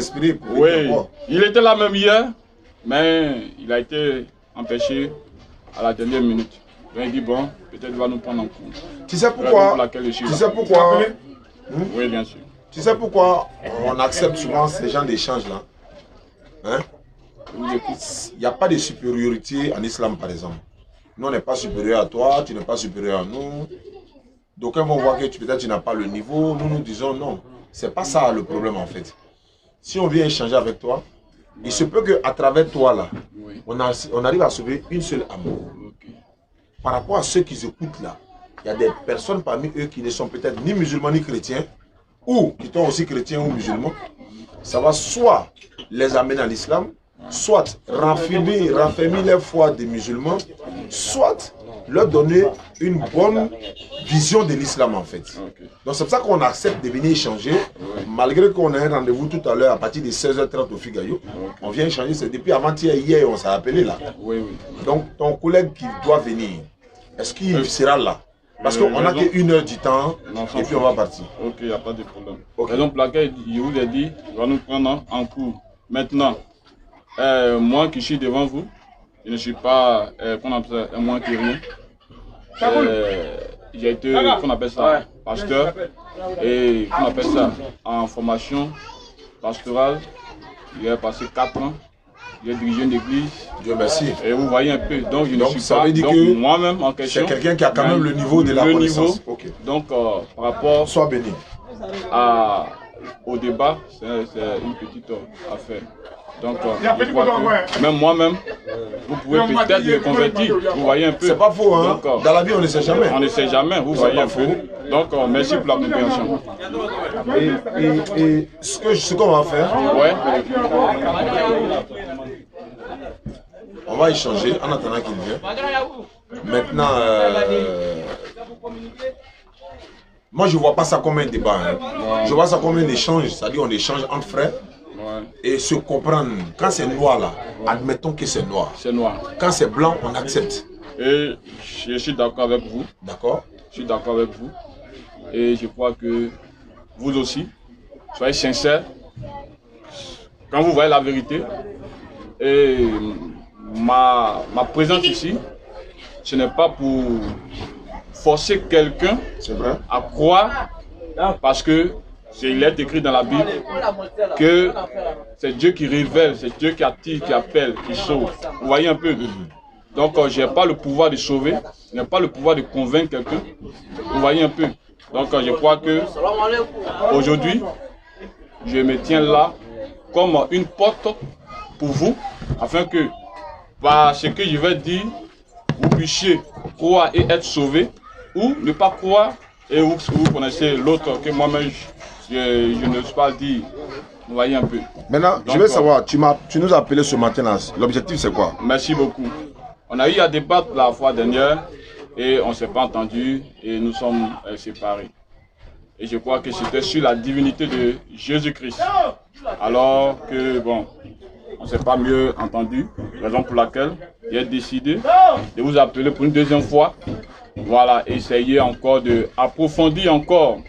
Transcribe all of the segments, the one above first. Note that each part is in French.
inspiré. Oui, il était là même hier, mais il a été empêché à la dernière minute. Donc il dit bon, peut-être il va nous prendre en compte. Tu sais pourquoi? Oui, bien sûr. Tu sais pourquoi on accepte souvent ces gens d'échange là? Hein? Il n'y a pas de supériorité en islam par exemple. Nous on n'est pas supérieur à toi, tu n'es pas supérieur à nous. D'aucuns vont voir que peut-être tu n'as pas le niveau. Nous disons non. C'est pas ça le problème en fait. Si on vient échanger avec toi, il se peut qu'à travers toi là, on arrive à sauver une seule âme. Par rapport à ceux qui écoutent là, il y a des personnes parmi eux qui ne sont peut-être ni musulmans ni chrétiens, ou qui sont aussi chrétiens ou musulmans. Ça va soit les amener à l'islam, soit raffermir la foi des musulmans, soit leur donner une bonne vision de l'islam en fait. Donc c'est pour ça qu'on accepte de venir échanger, malgré qu'on a un rendez-vous tout à l'heure à partir de 16h30 au Figayo. On vient échanger, c'est depuis avant-hier, hier on s'est appelé là. Donc ton collègue qui doit venir, est-ce qu'il sera là? Parce qu'on n'a qu'une heure du temps et puis on va partir. Ok, il n'y a pas de problème. Raison pour laquelle je vous ai dit, il va nous prendre en cours. Maintenant, moi qui suis devant vous, je ne suis pas, qu'on appelle ça, un moins qui rien. J'ai été, qu'on appelle ça, pasteur, et qu'on appelle ça, en formation pastorale. J'ai passé 4 ans. J'ai dirigé une église. Dieu merci. Et vous voyez un peu, donc je ne suis ça pas, veut dire que moi-même en question. C'est quelqu'un qui a quand même le niveau de la connaissance. Donc par rapport Sois béni. Au débat, c'est une petite affaire. Donc je crois que même moi-même, vous pouvez peut-être me convertir. Vous voyez un peu. C'est pas faux, hein. Donc, dans la vie, on ne sait jamais. On ne sait jamais, vous voyez un peu. Donc merci pour la compréhension. Et ce qu'on va faire, on va échanger en attendant qu'il vienne. Maintenant, moi je ne vois pas ça comme un débat. Hein. Je vois ça comme un échange, c'est-à-dire on échange entre frères. Et se comprendre. Quand c'est noir là, admettons que c'est noir. C'est noir. Quand c'est blanc, on accepte. Et je suis d'accord avec vous. D'accord. Je suis d'accord avec vous. Et je crois que vous aussi, soyez sincères. Quand vous voyez la vérité, et ma présence ici, ce n'est pas pour forcer quelqu'un à croire, parce que il est écrit dans la Bible que c'est Dieu qui révèle, c'est Dieu qui attire, qui appelle, qui sauve. Vous voyez un peu. Donc je n'ai pas le pouvoir de sauver, je n'ai pas le pouvoir de convaincre quelqu'un. Vous voyez un peu. Donc je crois que aujourd'hui, je me tiens là comme une porte pour vous, afin que par ce que je vais dire, vous puissiez croire et être sauvé, ou ne pas croire, et vous connaissez l'autre que moi-même je ne sais pas dire. Vous voyez un peu. Maintenant, donc, je veux savoir, tu nous as appelé ce matin-là. L'objectif, c'est quoi? Merci beaucoup. On a eu à débattre la fois dernière et on ne s'est pas entendu et nous sommes séparés. Et je crois que c'était sur la divinité de Jésus-Christ. Alors que, bon, on ne s'est pas mieux entendu. Raison pour laquelle j'ai décidé de vous appeler pour une deuxième fois. Voilà, essayer encore d'approfondir encore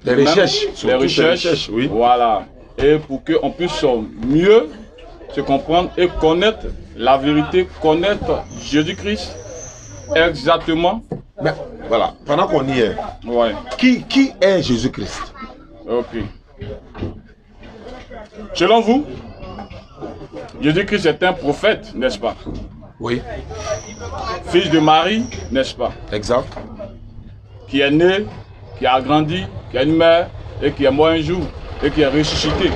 les recherches, oui. Voilà. Et pour qu'on puisse mieux se comprendre et connaître la vérité, connaître Jésus-Christ exactement. Mais voilà, pendant qu'on y est, qui est Jésus-Christ? Ok. Selon vous, Jésus-Christ est un prophète, n'est-ce pas? Oui. Fils de Marie, n'est-ce pas? Exact. Qui est né, qui a grandi, qui a une mère et qui est mort un jour et qui est ressuscité.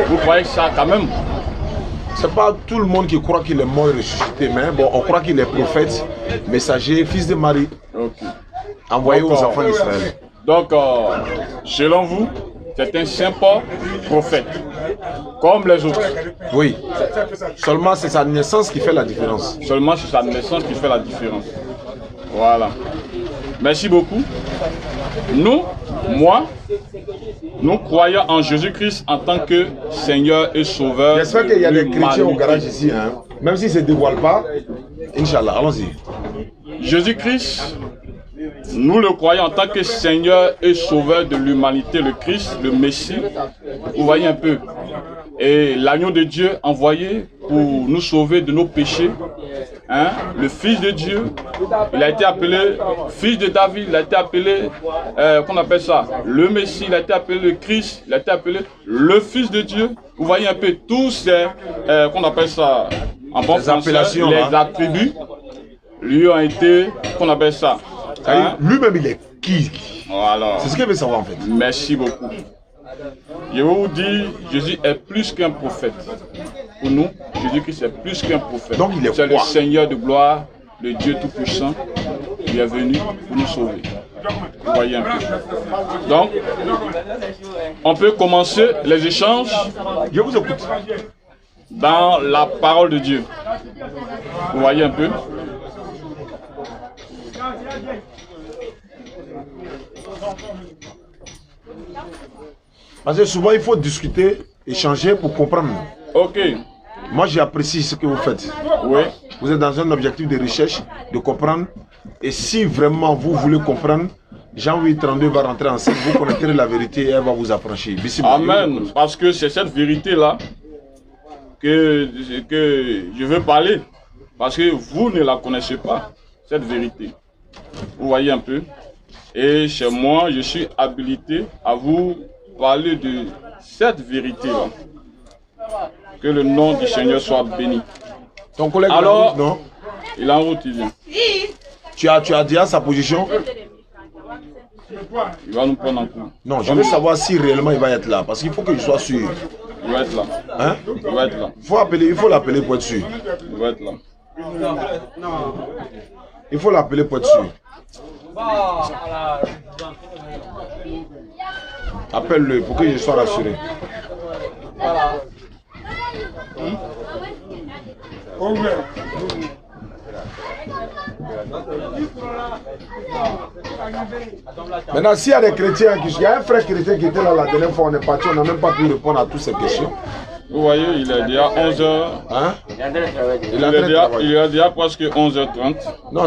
Vous croyez que ça quand même? C'est pas tout le monde qui croit qu'il est mort et ressuscité, mais bon, on croit qu'il est prophète, messager, fils de Marie, envoyé aux enfants d'Israël. Donc, selon vous, c'est un simple prophète, comme les autres. Oui. Seulement c'est sa naissance qui fait la différence. Seulement c'est sa naissance qui fait la différence. Voilà. Merci beaucoup. Nous croyons en Jésus-Christ en tant que Seigneur et Sauveur. J'espère qu'il y a des chrétiens au garage ici, hein. Même s'ils ne se dévoilent pas. Inch'Allah, allons-y. Jésus-Christ, nous le croyons en tant que Seigneur et Sauveur de l'humanité, le Christ, le Messie. Vous voyez un peu. et l'agneau de Dieu envoyé pour nous sauver de nos péchés. Hein? Le Fils de Dieu, il a été appelé Fils de David, il a été appelé, qu'on appelle ça, le Messie, il a été appelé le Christ, il a été appelé le Fils de Dieu. Vous voyez un peu tous ces, qu'on appelle ça, en bon français, les attributs lui ont été, qu'on appelle ça. Hein? Lui-même, il est qui? Voilà. C'est ce qu'il veut savoir en fait. Merci beaucoup. Je vais vous dire, Jésus est plus qu'un prophète. Pour nous, Jésus-Christ est plus qu'un prophète. Donc il est C'est le Seigneur de gloire, le Dieu Tout-Puissant. Il est venu pour nous sauver. Vous voyez un peu. Donc, on peut commencer les échanges. Je vous écoute. Dans la parole de Dieu. Vous voyez un peu. Parce que souvent il faut discuter, échanger pour comprendre. Ok. Moi j'apprécie ce que vous faites. Oui. Vous êtes dans un objectif de recherche, de comprendre. Et si vraiment vous voulez comprendre, Jean 8:32 va rentrer en scène, vous connaîtrez la vérité et elle va vous affranchir. Amen. Parce que c'est cette vérité-là que je veux parler. Parce que vous ne la connaissez pas, cette vérité. Vous voyez un peu. Et chez moi, je suis habilité à vous parler de cette vérité-là. Que le nom du Seigneur soit béni. Ton collègue, alors, non? Il est en route, il vient. Tu as dit à sa position? Il va nous prendre en coup. Non, je veux savoir si réellement il va être là. Parce qu'il faut que je sois sûr. Il va être là. Hein? Il va être là. Il faut l'appeler pour être sûr. Il va être là. Il faut l'appeler pour être sûr. Appelle-le pour que je sois rassuré. Maintenant, s'il y a des chrétiens, il y a un frère chrétien qui était là la dernière fois, on est parti, on n'a même pas pu répondre à toutes ces questions. Vous voyez, il est déjà 11h. Hein? Il est déjà presque 11h30. Non,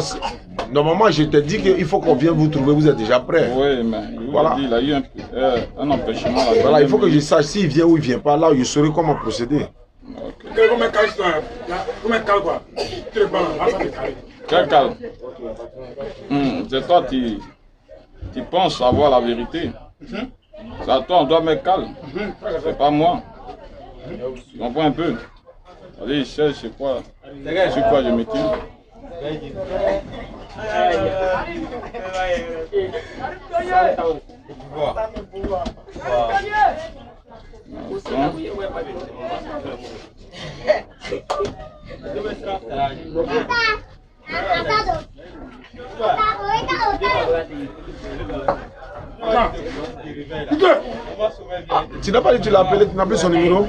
normalement, je t'ai dit qu'il faut qu'on vienne vous trouver, vous êtes déjà prêts. Oui, mais voilà. Il a eu un empêchement. Voilà, il faut que je sache s'il vient ou il ne vient pas, là, je saurai comment procéder. Okay. Quel calme? C'est toi qui penses savoir la vérité. C'est à toi, on doit mettre calme. C'est pas moi. Tu comprends un peu? Allez, il cherche c'est quoi je me tire. Tu n'as pas dit que tu l'as appelé, tu n'as plus son numéro?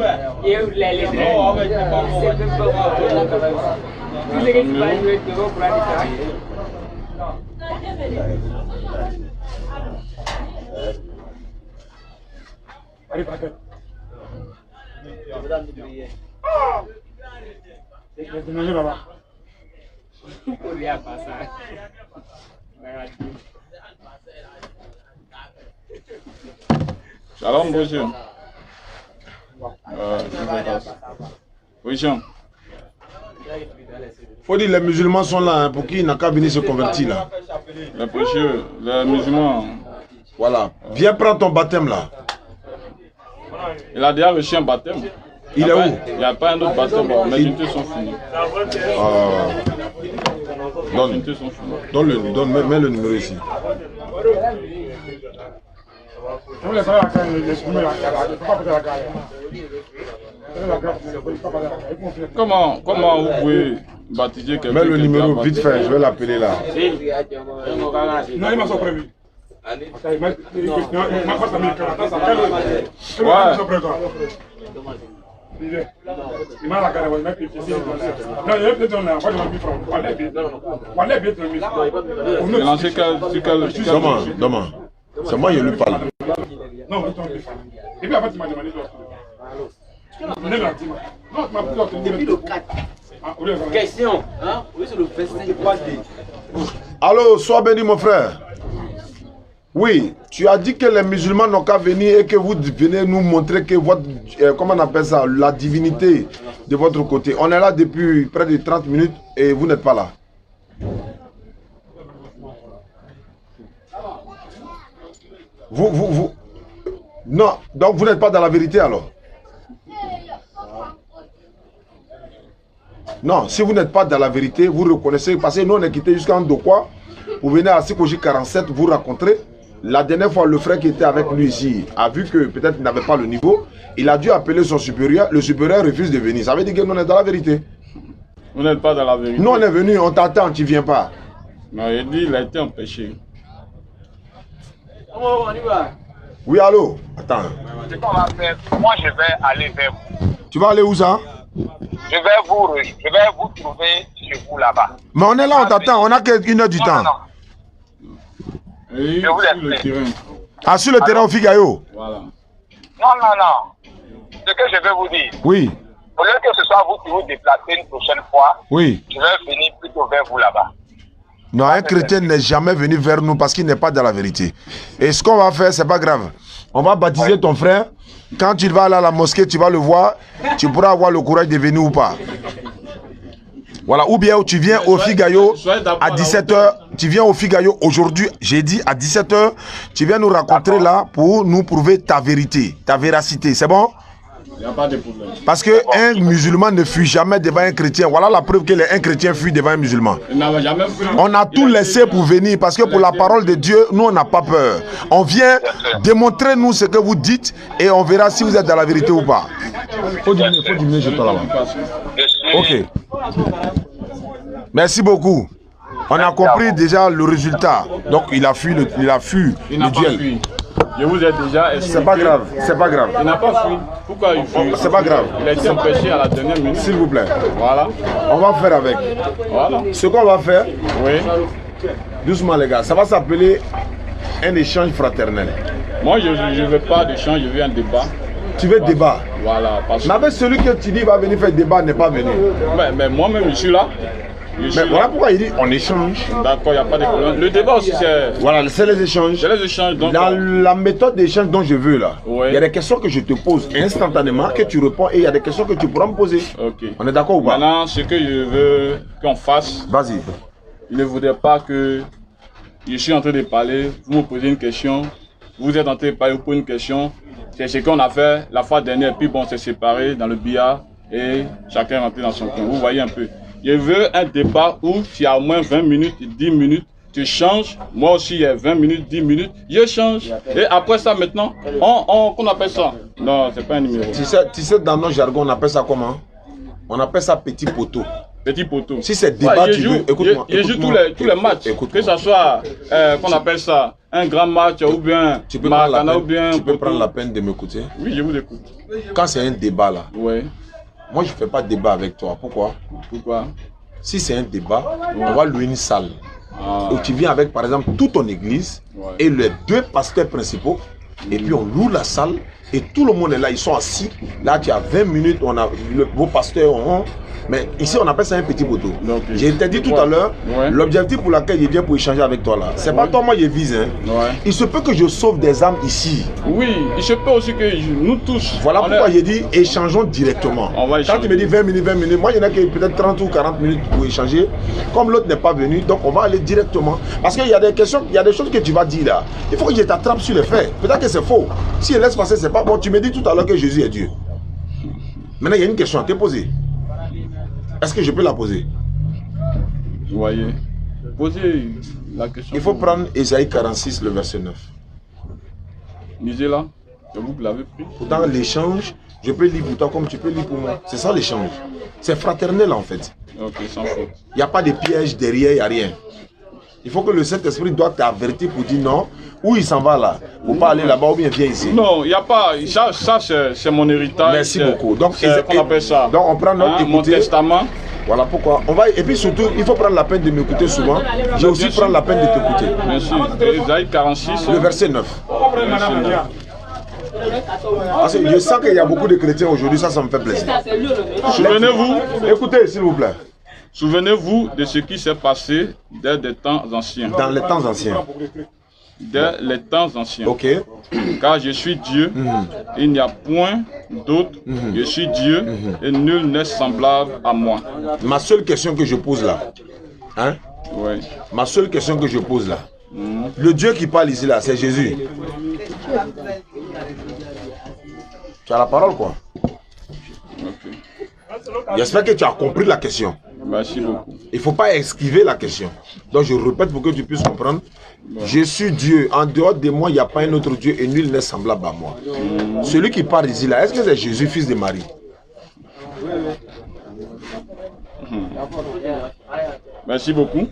Shalom, bonjour. Oui, Jean. Faut dire les musulmans sont là, hein, pour qui il n'a qu'à venir se convertir là. Les précieux, les musulmans. Voilà. Viens prendre ton baptême là. Il a déjà reçu un baptême. Il est où? Il n'y a pas un autre baptême, mais les unités sont finies. Mets le numéro ici. Comment vous pouvez baptiser quelqu'un? Mets le numéro vite fait, je vais l'appeler là. Non, il m'a pas prévu. Demain. C'est moi qui lui parle. Non, et puis après tu m'as demandé depuis le 4. Question. Oui, c'est le verset 3D. Allô, sois béni mon frère. Oui, Tu as dit que les musulmans n'ont qu'à venir et que vous venez nous montrer que votre, comment on appelle ça, la divinité de votre côté. On est là depuis près de 30 minutes et vous n'êtes pas là. Vous. Non, donc vous n'êtes pas dans la vérité alors. Non, si vous n'êtes pas dans la vérité, vous reconnaissez, parce que nous on est quitté jusqu'en Dokwa, vous venez à Sikoji 47, vous rencontrez. La dernière fois, le frère qui était avec lui ici a vu que peut-être il n'avait pas le niveau. Il a dû appeler son supérieur. Le supérieur refuse de venir. Ça veut dire que nous on est dans la vérité. Vous n'êtes pas dans la vérité. Nous on est venu, on t'attend, tu ne viens pas. Non, il dit il a été empêché. Oui, allô? Attends. Ce qu'on va faire, moi je vais aller vers vous. Tu vas aller où ça? Je vais vous trouver chez vous là-bas. Mais on est là, on t'attend, on n'a qu'une heure du temps. Non. Et Je vous sur le laisse. terrain. Ah, sur le terrain au Figayo? Voilà. Non. Ce que je vais vous dire, Oui, au lieu que ce soit vous qui vous déplacez une prochaine fois, oui. je vais venir plutôt vers vous là-bas. Non, un chrétien n'est jamais venu vers nous parce qu'il n'est pas dans la vérité. Et ce qu'on va faire, c'est pas grave. On va baptiser ton frère. Quand tu vas aller à la mosquée, tu vas le voir. Tu pourras avoir le courage de venir ou pas. Voilà, ou bien tu viens au Figayo à 17h. Tu viens au Figayo aujourd'hui, j'ai dit à 17h. Tu viens nous rencontrer là pour nous prouver ta vérité, ta véracité. C'est bon? Il n'y a pas de problème. Parce qu'un musulman ne fuit jamais devant un chrétien. Voilà la preuve qu'un chrétien fuit devant un musulman. Il n'a jamais fui. On a tout laissé pour venir parce que pour la parole de Dieu, nous on n'a pas peur. On vient démontrer nous ce que vous dites et on verra si vous êtes dans la vérité ou pas. Faut diminuer, je t'en là-bas. Ok. Merci beaucoup. On a compris déjà le résultat. Donc il a fui le duel. Fui. Je vous ai déjà expliqué. C'est pas grave, c'est pas grave. Il n'a pas fui. Pourquoi il fuit? C'est pas grave. Il a été empêché à la dernière minute. S'il vous plaît. Voilà. On va faire avec. Voilà. Ce qu'on va faire, Oui. doucement les gars, ça va s'appeler un échange fraternel. Moi, je ne veux pas d'échange, je veux un débat. Tu veux débat. Voilà. Parce Mais avec celui que tu dis va venir faire débat n'est pas venu. mais moi-même, je suis là. Mais voilà pourquoi il dit on échange. D'accord, il n'y a pas de problème. Le débat aussi, c'est Voilà, c'est les échanges. les échanges. Donc, Dans la méthode d'échange dont je veux là, Oui. il y a des questions que je te pose instantanément, que tu réponds et il y a des questions que tu pourras me poser. ok. On est d'accord ou pas? Maintenant, ce que je veux qu'on fasse, Vas-y. il ne voudrait pas que je suis en train de parler, vous me posez une question, vous êtes en train de parler, vous posez une question. C'est ce qu'on a fait la fois dernière, puis bon, on s'est séparés dans le billard et chacun est rentré dans son coin. Vous voyez un peu. Je veux un débat où tu as au moins 20 minutes, 10 minutes, tu changes. Moi aussi, il y a 20 minutes, 10 minutes, je change. Et après ça, maintenant, qu'on appelle ça? Non, c'est pas un numéro. Tu sais, dans nos jargons, on appelle ça comment? On appelle ça petit poteau. Petit poteau. Si c'est débat, tu veux, écoute-moi. Je joue tous les matchs. Que ce soit, qu'on appelle ça, un grand match ou bien Tu peux prendre Maracana ou bien. tu peux prendre la peine de m'écouter. Oui, je vous écoute. Quand c'est un débat là, Oui. moi je ne fais pas de débat avec toi. Pourquoi? Pourquoi? Si c'est un débat, on va louer une salle. Ah. Où tu viens avec par exemple toute ton église et les deux pasteurs principaux. Et puis on loue la salle et tout le monde est là, ils sont assis. Là tu as 20 minutes, on a vos pasteurs ont. Mais ici on appelle ça un petit poteau. Okay. J'ai dit tout à l'heure, Ouais. l'objectif pour lequel je viens pour échanger avec toi là, c'est pas toi moi je vise. Hein. Ouais. Il se peut que je sauve des âmes ici. Oui, il se peut aussi que nous tous. Voilà on pourquoi est- j'ai dit échangeons directement. On va Quand échanger. tu me dis 20 minutes, moi il y en a qui peut-être 30 ou 40 minutes pour échanger. Comme l'autre n'est pas venu, donc on va aller directement. Parce qu'il y a des questions, il y a des choses que tu vas dire là. Il faut que je t'attrape sur les faits. Peut-être que c'est faux. Si je laisse passer, c'est pas bon. Tu me dis tout à l'heure que Jésus est Dieu. Maintenant, il y a une question à te poser. Est-ce que je peux la poser? Vous voyez. Posez la question. Il faut prendre Ésaïe 46, le verset 9. Lisez là. C'est vous qui l'avez pris. Dans l'échange, je peux lire pour toi comme tu peux lire pour moi. C'est ça l'échange. C'est fraternel en fait. Ok, sans faute. Il n'y a pas de piège derrière, il n'y a rien. Il faut que le Saint-Esprit doit t'avertir pour dire non, où il s'en va là. Il ne faut pas aller là-bas ou bien viens ici. Non, il n'y a pas. Ça c'est mon héritage. Merci c'est- beaucoup. Donc, c'est- qu'on appelle ça. Donc on prend notre Mon écouter. testament. Voilà pourquoi. On va, et puis surtout, il faut prendre la peine de m'écouter souvent. J'ai aussi Bien sûr. prendre la peine de t'écouter. Bien sûr. Ésaïe 46. Le verset 9. verset 9. Parce que je sens qu'il y a beaucoup de chrétiens aujourd'hui, ça me fait plaisir. Souvenez-vous. Écoutez, s'il vous plaît. Souvenez-vous de ce qui s'est passé dès des temps anciens. Dans les temps anciens. dès les temps anciens. Ok. Car je suis Dieu, il n'y a point d'autre. Je suis Dieu et nul n'est semblable à moi. Ma seule question que je pose là, hein? Ouais. Ma seule question que je pose là, le Dieu qui parle ici là, c'est Jésus. Tu as la parole quoi? Okay. J'espère que tu as compris la question. Merci beaucoup. Il ne faut pas esquiver la question. Donc je répète pour que tu puisses comprendre. Je suis Dieu. En dehors de moi, il n'y a pas un autre Dieu et nul n'est semblable à moi. Celui qui parle ici là, est-ce que c'est Jésus, fils de Marie? Merci beaucoup.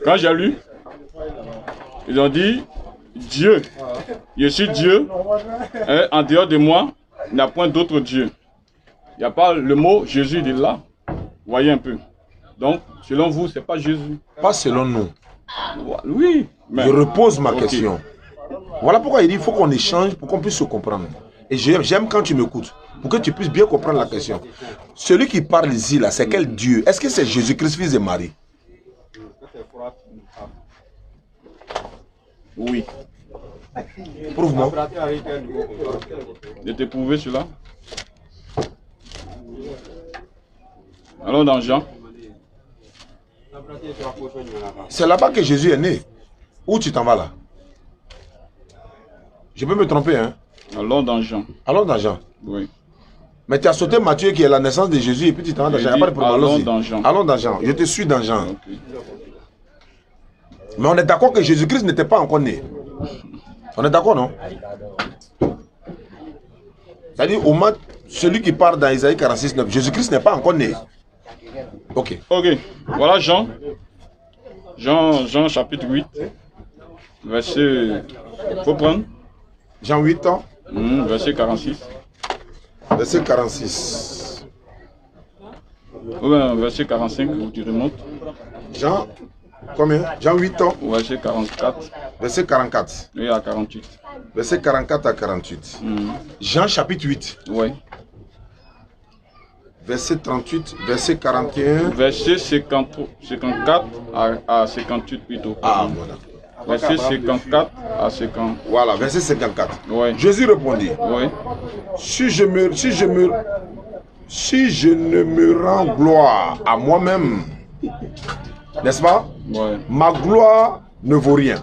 Quand j'ai lu, ils ont dit Dieu, je suis Dieu, et en dehors de moi, il n'y a point d'autre Dieu. Il n'y a pas le mot Jésus de là. Voyez un peu. Donc, selon vous, ce n'est pas Jésus. Pas selon nous. Oui. Mais... Je repose ma question. Voilà pourquoi il dit qu'il faut qu'on échange pour qu'on puisse se comprendre. Et j'aime quand tu m'écoutes, pour que tu puisses bien comprendre la question. Celui qui parle ici, là, c'est quel Dieu? Est-ce que c'est Jésus-Christ, fils de Marie? Oui. Prouve-moi. Je t'ai prouvé cela. Allons dans Jean. C'est là-bas que Jésus est né. Où tu t'en vas là? Je peux me tromper, hein? Allons dans Jean. Allons dans Jean. Oui. Mais tu as sauté Matthieu qui est la naissance de Jésus et puis tu t'en vas dans Jean. Il n'y a pas de problème. Allons dans Jean. Allons dans Jean. Je te suis dans Jean. Okay. Mais on est d'accord que Jésus-Christ n'était pas encore né. On est d'accord, non? C'est-à-dire, au moins, celui qui parle dans Isaïe 46, 9, Jésus-Christ n'est pas encore né. Ok. Ok. Voilà Jean. Jean chapitre 8. Verset... Faut prendre. Jean 8 ans. Verset 46. Verset 46. Ou bien verset 45, où tu remontes. Jean, combien? Jean 8 ans. Verset 44. Verset 44. Oui, à 48. Verset 44 à 48. Jean chapitre 8. Oui. Verset 38, verset 41. Verset 54 à 58 plutôt. Ah, voilà. Verset 54 à 50. Voilà, verset 54. Oui. Jésus répondit. Oui. Si je ne me rends gloire à moi-même, n'est-ce pas? Oui. Ma gloire ne vaut rien.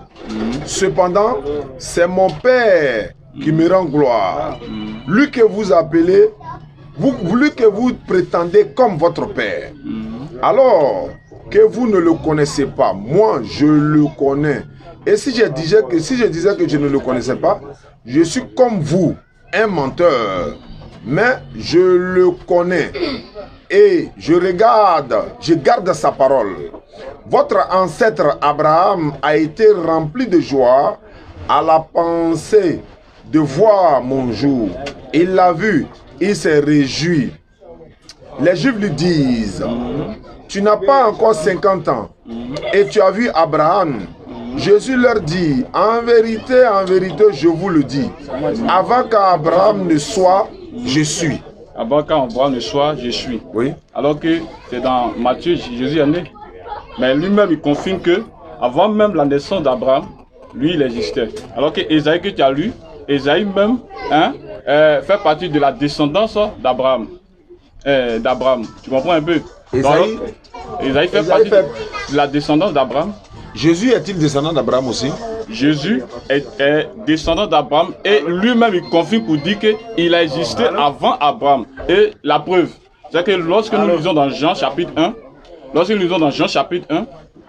Cependant, c'est mon Père qui me rend gloire. Lui que vous appelez, lui que vous prétendez comme votre Père. Alors que vous ne le connaissez pas, moi je le connais. Et si je disais que je ne le connaissais pas, je suis comme vous, un menteur. Mais je le connais et je garde sa parole. Votre ancêtre Abraham a été rempli de joie à la pensée de voir mon jour. Il l'a vu, il s'est réjoui. Les Juifs lui disent, tu n'as pas encore 50 ans et tu as vu Abraham. Jésus leur dit, en vérité, je vous le dis, avant qu'Abraham ne soit, je suis. Avant qu'Abraham ne soit, je suis. Oui. Alors que c'est dans Matthieu, Jésus est né. Mais lui-même, il confirme que avant même la naissance d'Abraham, lui, il existait. Alors que Ésaïe que tu as lu, Ésaïe même fait partie de la descendance d'Abraham. Tu comprends un peu? Ésaïe fait partie de la descendance d'Abraham. Jésus est-il descendant d'Abraham aussi? Jésus est descendant d'Abraham et lui-même il confirme pour dire qu'il a existé avant Abraham. Et la preuve, c'est que lorsque nous lisons dans Jean chapitre 1,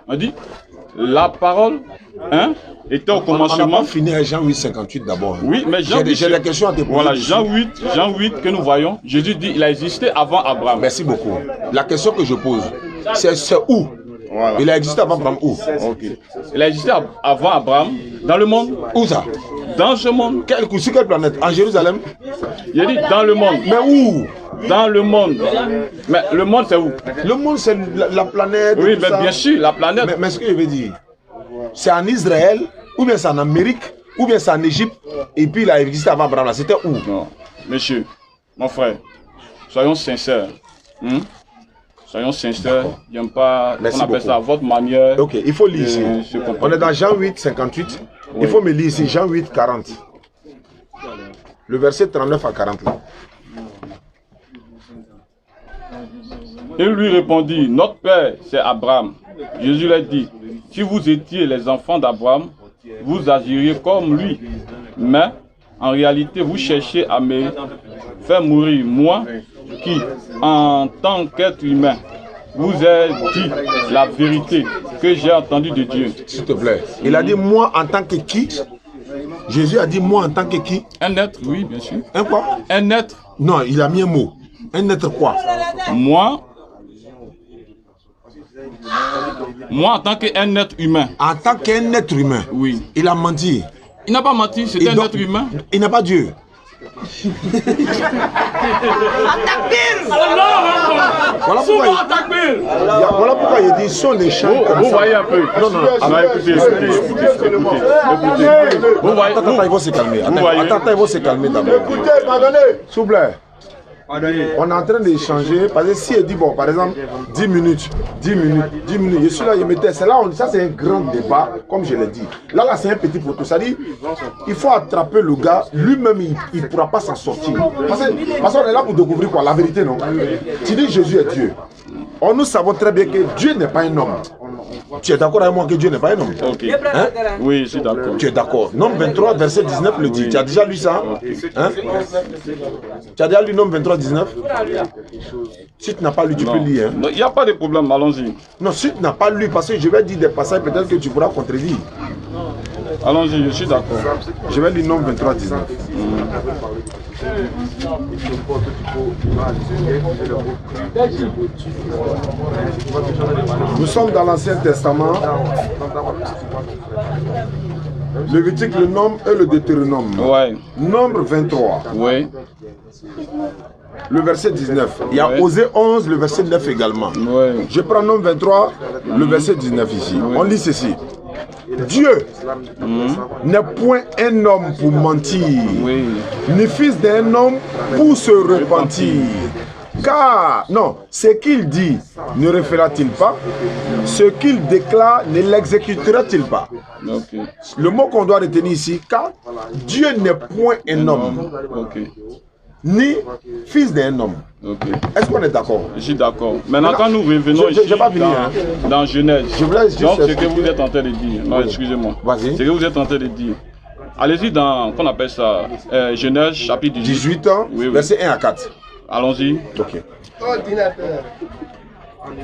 on dit la parole était au commencement. On n'a pas fini à Jean 8, 58 d'abord. Oui, mais Jean 8, j'ai des questions à te poser. Voilà, Jean 8 que nous voyons, Jésus dit il a existé avant Abraham. Merci beaucoup. La question que je pose, c'est où? Voilà. Il a existé avant Abraham où? Okay. Il a existé avant Abraham dans le monde. Où ça? Dans ce monde. Sur quelle planète? En Jérusalem? Il dit dans le monde. Mais où? Dans le monde. Mais le monde c'est où? Le monde c'est la planète. Oui, mais bien sûr, la planète. Mais ce que je veux dire, c'est en Israël, ou bien c'est en Amérique, ou bien c'est en Égypte, et puis il a existé avant Abraham. C'était où? Non, monsieur, mon frère, soyons sincères. soyons sincères, il n'y a pas, Merci on appelle beaucoup. ça votre manière. Ok, il faut lire ici. se comporter. On est dans Jean 8, 58. Oui. Il faut me lire ici, Jean 8, 40. Le verset 39 à 40 là. Il lui répondit, notre père, c'est Abraham. Jésus lui dit, si vous étiez les enfants d'Abraham, vous agiriez comme lui. Mais en réalité, vous cherchez à me faire mourir, moi, qui, en tant qu'être humain, vous ai dit la vérité que j'ai entendue de Dieu. S'il te plaît. Il a dit moi en tant que qui? Jésus a dit moi en tant que qui? Un être, oui, bien sûr. Un quoi? Un être, Non, il a mis un mot. Un être quoi? moi en tant qu'un être humain. En tant qu'un être humain. Oui. Il a menti. Il n'a pas menti, c'est un être humain. Il n'a pas Dieu. Voilà pourquoi il dit sont des chants comme Vous ça. voyez un peu. Non, non, Alors, écoutez. Vous voyez, Attends, ils vont se calmer. Vous voyez. Attends, ils vont se calmer d'abord. Écoutez, pardonnez. S'il vous plaît. On est en train d'échanger, parce que si elle dit, bon, par exemple, 10 minutes, je suis là, je me tais. C'est là, ça c'est un grand débat, comme je l'ai dit. Là, c'est un petit photo, ça dit, il faut attraper le gars, lui-même, il ne pourra pas s'en sortir. Parce qu'on est là pour découvrir quoi, la vérité, non? Tu dis Jésus est Dieu. Or, nous savons très bien que Dieu n'est pas un homme. Tu es d'accord avec moi que Dieu n'est pas un homme? Ok. Hein? Oui, je suis d'accord. Tu es d'accord. Nombre 23, verset 19 le dit. Tu as déjà lu ça? Hein? Tu as déjà lu Nombre 23, 19? Si tu n'as pas lu, tu peux lire. Hein? Il n'y a pas de problème, allons-y. Non, si tu n'as pas lu, parce que je vais dire des passages, peut-être que tu pourras contredire. Allons-y, je suis d'accord. Je vais lire Nombre 23, 19. Nous sommes dans l'Ancien Testament. Le Lévitique, le Nombre et le Deutéronome. Ouais. Nombre 23. Oui. Le verset 19. Il y a Ouais. Osée 11, le verset 9 également. Oui. Je prends Nombre 23, le verset 19 ici. Oui. On lit ceci. Dieu n'est point un homme pour mentir, Oui. ni fils d'un homme pour se repentir. Car, non, ce qu'il dit ne refera-t-il pas? Ce qu'il déclare ne l'exécutera-t-il pas? Ok. Le mot qu'on doit retenir ici, car Dieu n'est point un homme, Ok. ni fils d'un homme. Ok. Est-ce qu'on est d'accord? Je suis d'accord. Maintenant, quand nous revenons j'ai ici pas fini, dans Genèse, Je voulais juste donc ce que expliquer. vous êtes en train de dire, non, excusez-moi, Vas-y. ce que vous êtes en train de dire, allez-y dans, qu'on appelle ça, Genèse chapitre 18. 18 ans, Oui, oui. verset 1 à 4. Allons-y. Ok.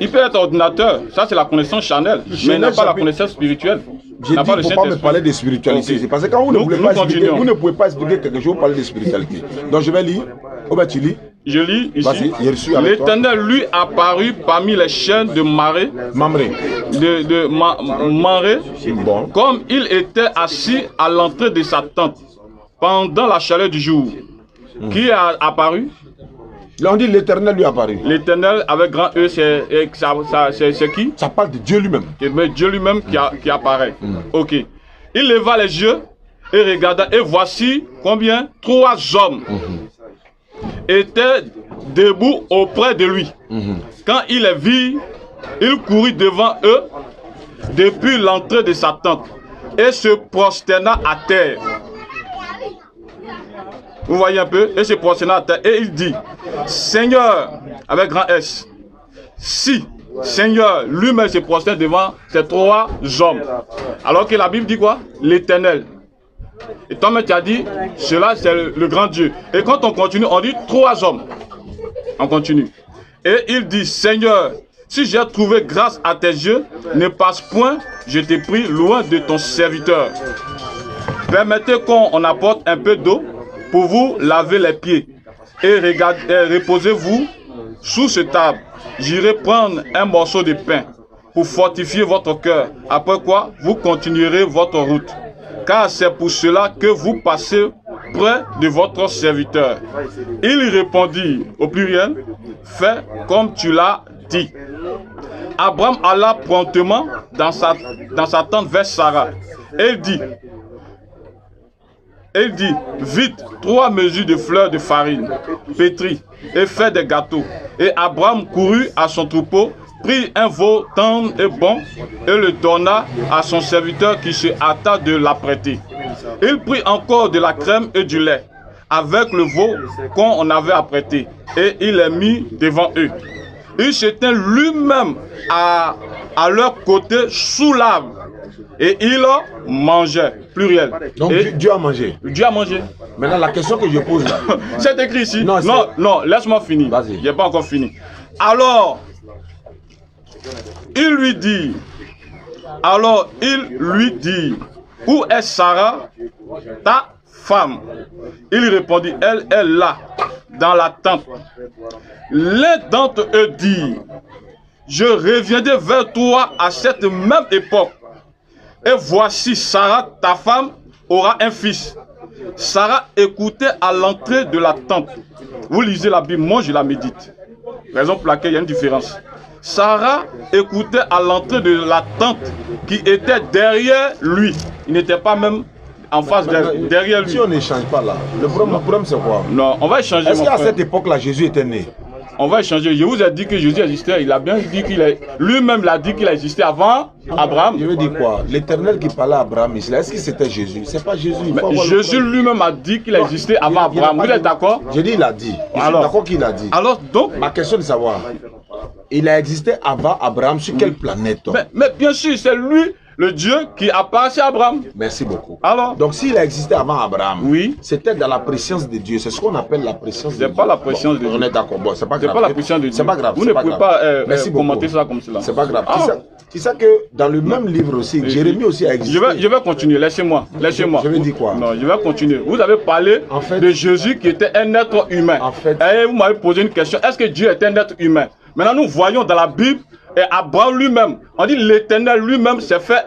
Il peut être ordinateur, ça c'est la connaissance charnelle, mais il n'a pas la chapitre- connaissance spirituelle. J'ai Il n'a dit pas le qu'il ne faut pas me Saint-Esprit. parler de spiritualité. Ok. C'est parce que quand vous ne Nous- voulez nous pas expliquer, continuons. vous ne pouvez pas expliquer quelque chose, vous parlez de spiritualité. Donc je vais lire. Oh ben tu lis. Je lis ici, Vas-y, je suis avec toi. l'Éternel lui apparut parmi les chaînes de marée, Mamré. marée, Bon. comme il était assis à l'entrée de sa tente pendant la chaleur du jour. Qui est apparu? Là on dit l'éternel lui apparu. L'Éternel avec grand E, c'est qui? Ça parle de Dieu lui-même. C'est Dieu lui-même qui apparaît. Ok. Il leva les yeux et regarda, et voici combien? 3 hommes étaient debout auprès de lui. Quand il les vit, il courut devant eux depuis l'entrée de sa tente et se prosterna à terre. Vous voyez un peu? Et se prosterna à terre et il dit, Seigneur, avec grand S, si Seigneur lui-même se prosterne devant ces 3 hommes. Alors que la Bible dit quoi? L'Éternel. Et toi-même tu as dit, cela c'est le grand Dieu. Et quand on continue, on dit 3 hommes. On continue. Et il dit, Seigneur, si j'ai trouvé grâce à tes yeux, ne passe point, je t'ai pris loin de ton serviteur. Permettez qu'on apporte un peu d'eau pour vous laver les pieds. Et reposez-vous sous ce table. J'irai prendre un morceau de pain pour fortifier votre cœur. Après quoi, vous continuerez votre route. Car c'est pour cela que vous passez près de votre serviteur. Il répondit au pluriel, fais comme tu l'as dit. Abraham alla promptement dans sa tente vers Sarah. Et il dit, Et il dit, vite, 3 mesures de fleurs de farine, pétrie, et fait des gâteaux. Et Abraham courut à son troupeau, prit un veau tendre et bon, et le donna à son serviteur qui se hâta de l'apprêter. Il prit encore de la crème et du lait, avec le veau qu'on avait apprêté, et il les mit devant eux. Il se tint lui-même à leur côté sous l'arbre, et il mangeait, pluriel. Donc et Dieu a mangé. Dieu a mangé. Maintenant la question que je pose là. C'est écrit ici. Non, non, laisse-moi finir. Vas-y. Je n'ai pas encore fini. Alors, il lui dit, où est Sarah, ta femme? Il répondit, elle est là, dans la tente. L'un d'entre eux dit, je reviendrai vers toi à cette même époque. Et voici Sarah, ta femme, aura un fils. Sarah écoutait à l'entrée de la tente. Vous lisez la Bible, moi je la médite. Raison pour laquelle il y a une différence. Sarah écoutait à l'entrée de la tente qui était derrière lui. Il n'était pas même en face derrière lui. Si on n'échange pas là, le problème c'est quoi? Non, on va échanger. Est-ce qu'à cette époque-là, Jésus était né? On va échanger. Je vous ai dit que Jésus existait. Il a bien dit qu'il est. Lui-même l'a dit qu'il a existé avant Abraham. Je veux dire quoi? L'Éternel qui parlait à Abraham ici, est-ce que c'était Jésus? C'est pas Jésus. Jésus lui-même a dit qu'il a existé avant Abraham. Vous êtes d'accord? J'ai dit il a dit. Je suis d'accord qu'il a dit. Alors donc. Ma question est de savoir, il a existé avant Abraham sur quelle planète? Mais bien sûr, c'est lui. Le Dieu qui apparaît à Abraham. Merci beaucoup. Alors, donc s'il a existé avant Abraham, oui, c'était dans la préscience de Dieu. C'est ce qu'on appelle la préscience de Dieu. C'est pas la préscience de Dieu. On est d'accord. Bon, c'est pas grave. C'est pas la préscience de Dieu. C'est pas grave. Vous ne pouvez pas commenter ça comme cela. C'est pas grave. Tu sais que dans le même livre aussi, Jérémie aussi a existé. Je vais continuer. Laissez-moi. Laissez-moi. Je vais dire quoi? Non, je vais continuer. Vous avez parlé de Jésus qui était un être humain. En fait, et vous m'avez posé une question. Est-ce que Dieu est un être humain? Maintenant, nous voyons dans la Bible et Abraham lui-même. On dit l'Éternel lui-même s'est fait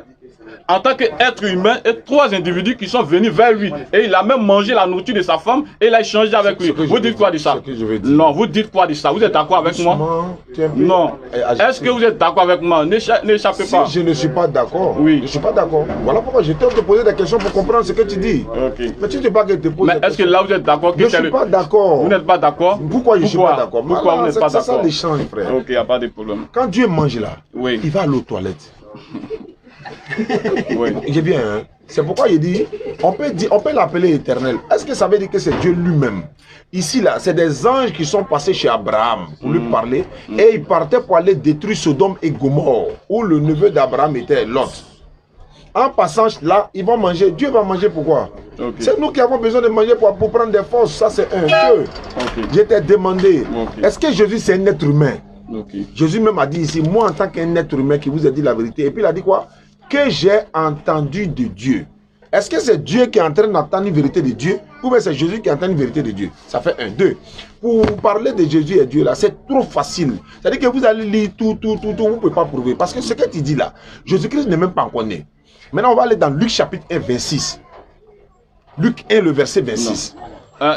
en tant qu'être humain et 3 individus qui sont venus vers lui. Et il a même mangé la nourriture de sa femme et il a échangé avec lui. Vous dites quoi de ça? Non, vous dites quoi de ça? Vous êtes d'accord avec moi? Non. Est-ce que vous êtes d'accord avec moi? N'échappez pas. Si je ne suis pas d'accord, oui. Je ne suis pas d'accord. Voilà pourquoi je tente de poser des questions pour comprendre ce que tu dis. Okay. Mais tu ne sais pas que te poses. Mais est-ce que là vous êtes d'accord? Je ne suis pas d'accord. Vous n'êtes pas d'accord? Pourquoi je ne suis pas d'accord? Pourquoi vous n'êtes pas d'accord? C'est ça l'échange, frère. Ok, il n'y a pas de problème. Quand Dieu mange là, oui, il va aller aux toilettes. Oui. J'ai bien, hein? C'est pourquoi il dit, on peut l'appeler éternel. Est-ce que ça veut dire que c'est Dieu lui-même? Ici là, c'est des anges qui sont passés chez Abraham pour lui parler et ils partaient pour aller détruire Sodome et Gomorrhe où le neveu d'Abraham était Lot. En passant là, ils vont manger. Dieu va manger pourquoi? Okay. C'est nous qui avons besoin de manger pour prendre des forces. Ça c'est un. Deux. Okay. Je t'ai demandé, est-ce que Jésus c'est un être humain? Jésus même a dit ici, moi en tant qu'un être humain qui vous a dit la vérité. Et puis il a dit quoi? Que j'ai entendu de Dieu. Est-ce que c'est Dieu qui est en train d'entendre une vérité de Dieu ou bien c'est Jésus qui entend une vérité de Dieu? Ça fait un, deux. Pour vous parler de Jésus et Dieu là, c'est trop facile. C'est-à-dire que vous allez lire tout, vous ne pouvez pas prouver. Parce que ce que tu dis là, Jésus-Christ n'est même pas encore né. Maintenant on va aller dans Luc chapitre 1, 26. Luc 1, le verset 26.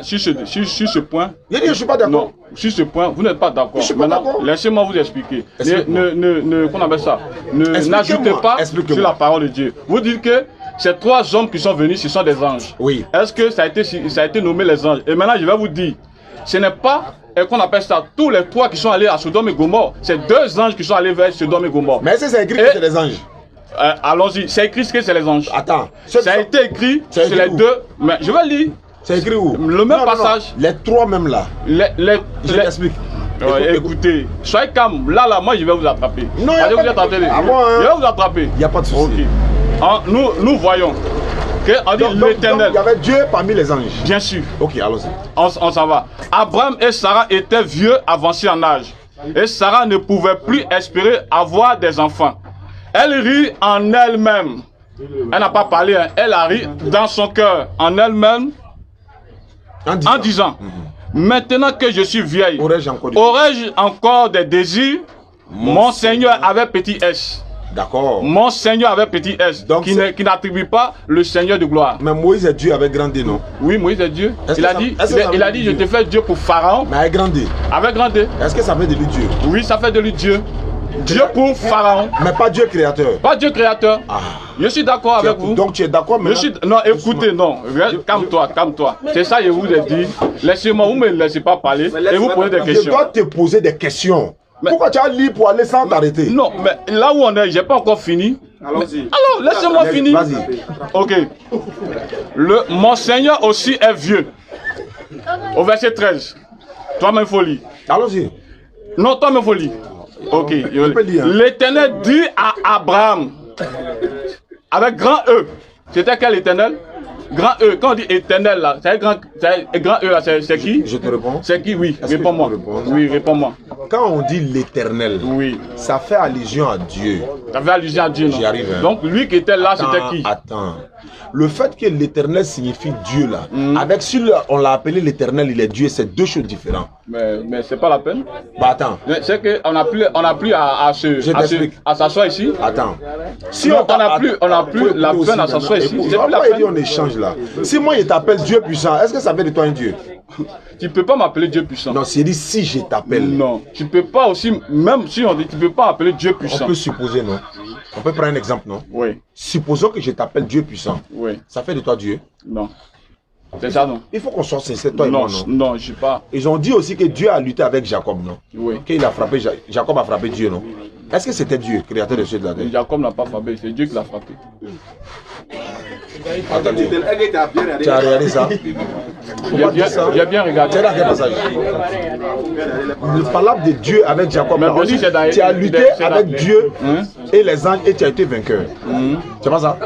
Sur ce point, je ne suis pas d'accord. Sur ce point, vous n'êtes pas d'accord. Je suis pas d'accord. Laissez-moi vous expliquer. Qu'on appelle ça? N'ajoutez pas sur la parole de Dieu. Vous dites que ces 3 hommes qui sont venus, ce sont des anges. Oui. Est-ce que ça a été nommé les anges? Et maintenant, je vais vous dire, ce n'est pas qu'on appelle ça tous les 3 qui sont allés à Sodome et Gomorrhe. C'est 2 anges qui sont allés vers Sodome et Gomorrhe. Mais est-ce que c'est écrit que c'est des anges? Allons-y. C'est écrit que c'est les anges. Attends. Ça a été écrit sur les 2. Mais je vais lire. C'est écrit où? Le même passage. Non. Les 3 même là. Je t'explique. Écoutez, soyez calme. Là, moi, je vais vous attraper. Non, vous êtes attrapé. Je vais vous attraper. Il n'y a pas de souci. Okay. Nous voyons que dit l'Éternel. Il y avait Dieu parmi les anges. Bien sûr. Ok, allons-y. On s'en va. Abraham et Sarah étaient vieux, avancés en âge. Et Sarah ne pouvait plus espérer avoir des enfants. Elle rit en elle-même. Elle n'a pas parlé. Hein. Elle a ri dans son cœur, en elle-même. En disant, maintenant que je suis vieille, aurais-je encore des désirs? Mon Seigneur avait petit S. D'accord. Mon Seigneur avait petit S. Donc qui n'attribue pas le Seigneur de gloire. Mais Moïse est Dieu avec grand D, non? Oui, Moïse est Dieu. Il a dit, je te fais Dieu pour Pharaon. Mais avec grand D. Avec grand D. Est-ce que ça fait de lui Dieu? Oui, ça fait de lui Dieu. Dieu pour Pharaon. Mais pas Dieu créateur. Pas Dieu créateur. Je suis d'accord avec vous. Donc tu es d'accord maintenant? Non, écoutez, non. Calme-toi, calme-toi. C'est ça, je vous ai dit. Laissez-moi, vous ne me laissez pas parler et vous posez des questions. Je dois te poser des questions. Pourquoi tu as libre pour aller sans t'arrêter? Non, mais là où on est, j'ai pas encore fini. Allons-y. Alors, laissez-moi finir. Vas-y. Ok. Mon Seigneur aussi est vieux. Au verset 13. Toi-même, folie. Allons-y. Non, toi-même, folie. Ok. Lire. L'Éternel dit à Abraham, avec grand E. C'était quel Éternel? Grand E. Quand on dit Éternel là, c'est grand E là, c'est qui? Je te réponds. C'est qui? Oui, réponds-moi. Oui, réponds-moi. Quand on dit l'Éternel, oui, ça fait allusion à Dieu. Ça fait allusion à Dieu, non? J'y arrive. Hein. Donc lui qui était là, c'était qui? Attends. Le fait que l'Éternel signifie Dieu là, avec celui on l'a appelé l'Éternel, il est Dieu, c'est deux choses différentes. Mais c'est pas la peine. Bah attends. C'est qu'on n'a plus à s'asseoir ici. Attends. Si non, on n'a plus la peine à s'asseoir ici. C'est pas la peine. On échange là. Si moi je t'appelle Dieu puissant, est-ce que ça fait de toi un Dieu? Tu peux pas m'appeler Dieu puissant. Non, c'est dit si je t'appelle. Non, tu peux pas aussi, même si on dit, tu peux pas appeler Dieu puissant. On peut supposer, non? On peut prendre un exemple, non? Oui. Supposons que je t'appelle Dieu puissant. Oui. Ça fait de toi Dieu? Non. C'est ça, non? Il faut qu'on soit sincère, toi et moi, non? Non, je sais pas. Ils ont dit aussi que Dieu a lutté avec Jacob, non? Oui. Qu'il a frappé, Jacob a frappé Dieu, non? Est-ce que c'était Dieu, créateur de cieux et de la terre? Jacob n'a pas frappé, c'est Dieu qui l'a frappé. Attendez. Tu as regardé ça? J'ai bien regardé. Tu as dans quel passage? Le parole de Dieu avec Jacob. Mais tu as lutté avec Dieu et les anges et tu as été vainqueur. C'est pas ça?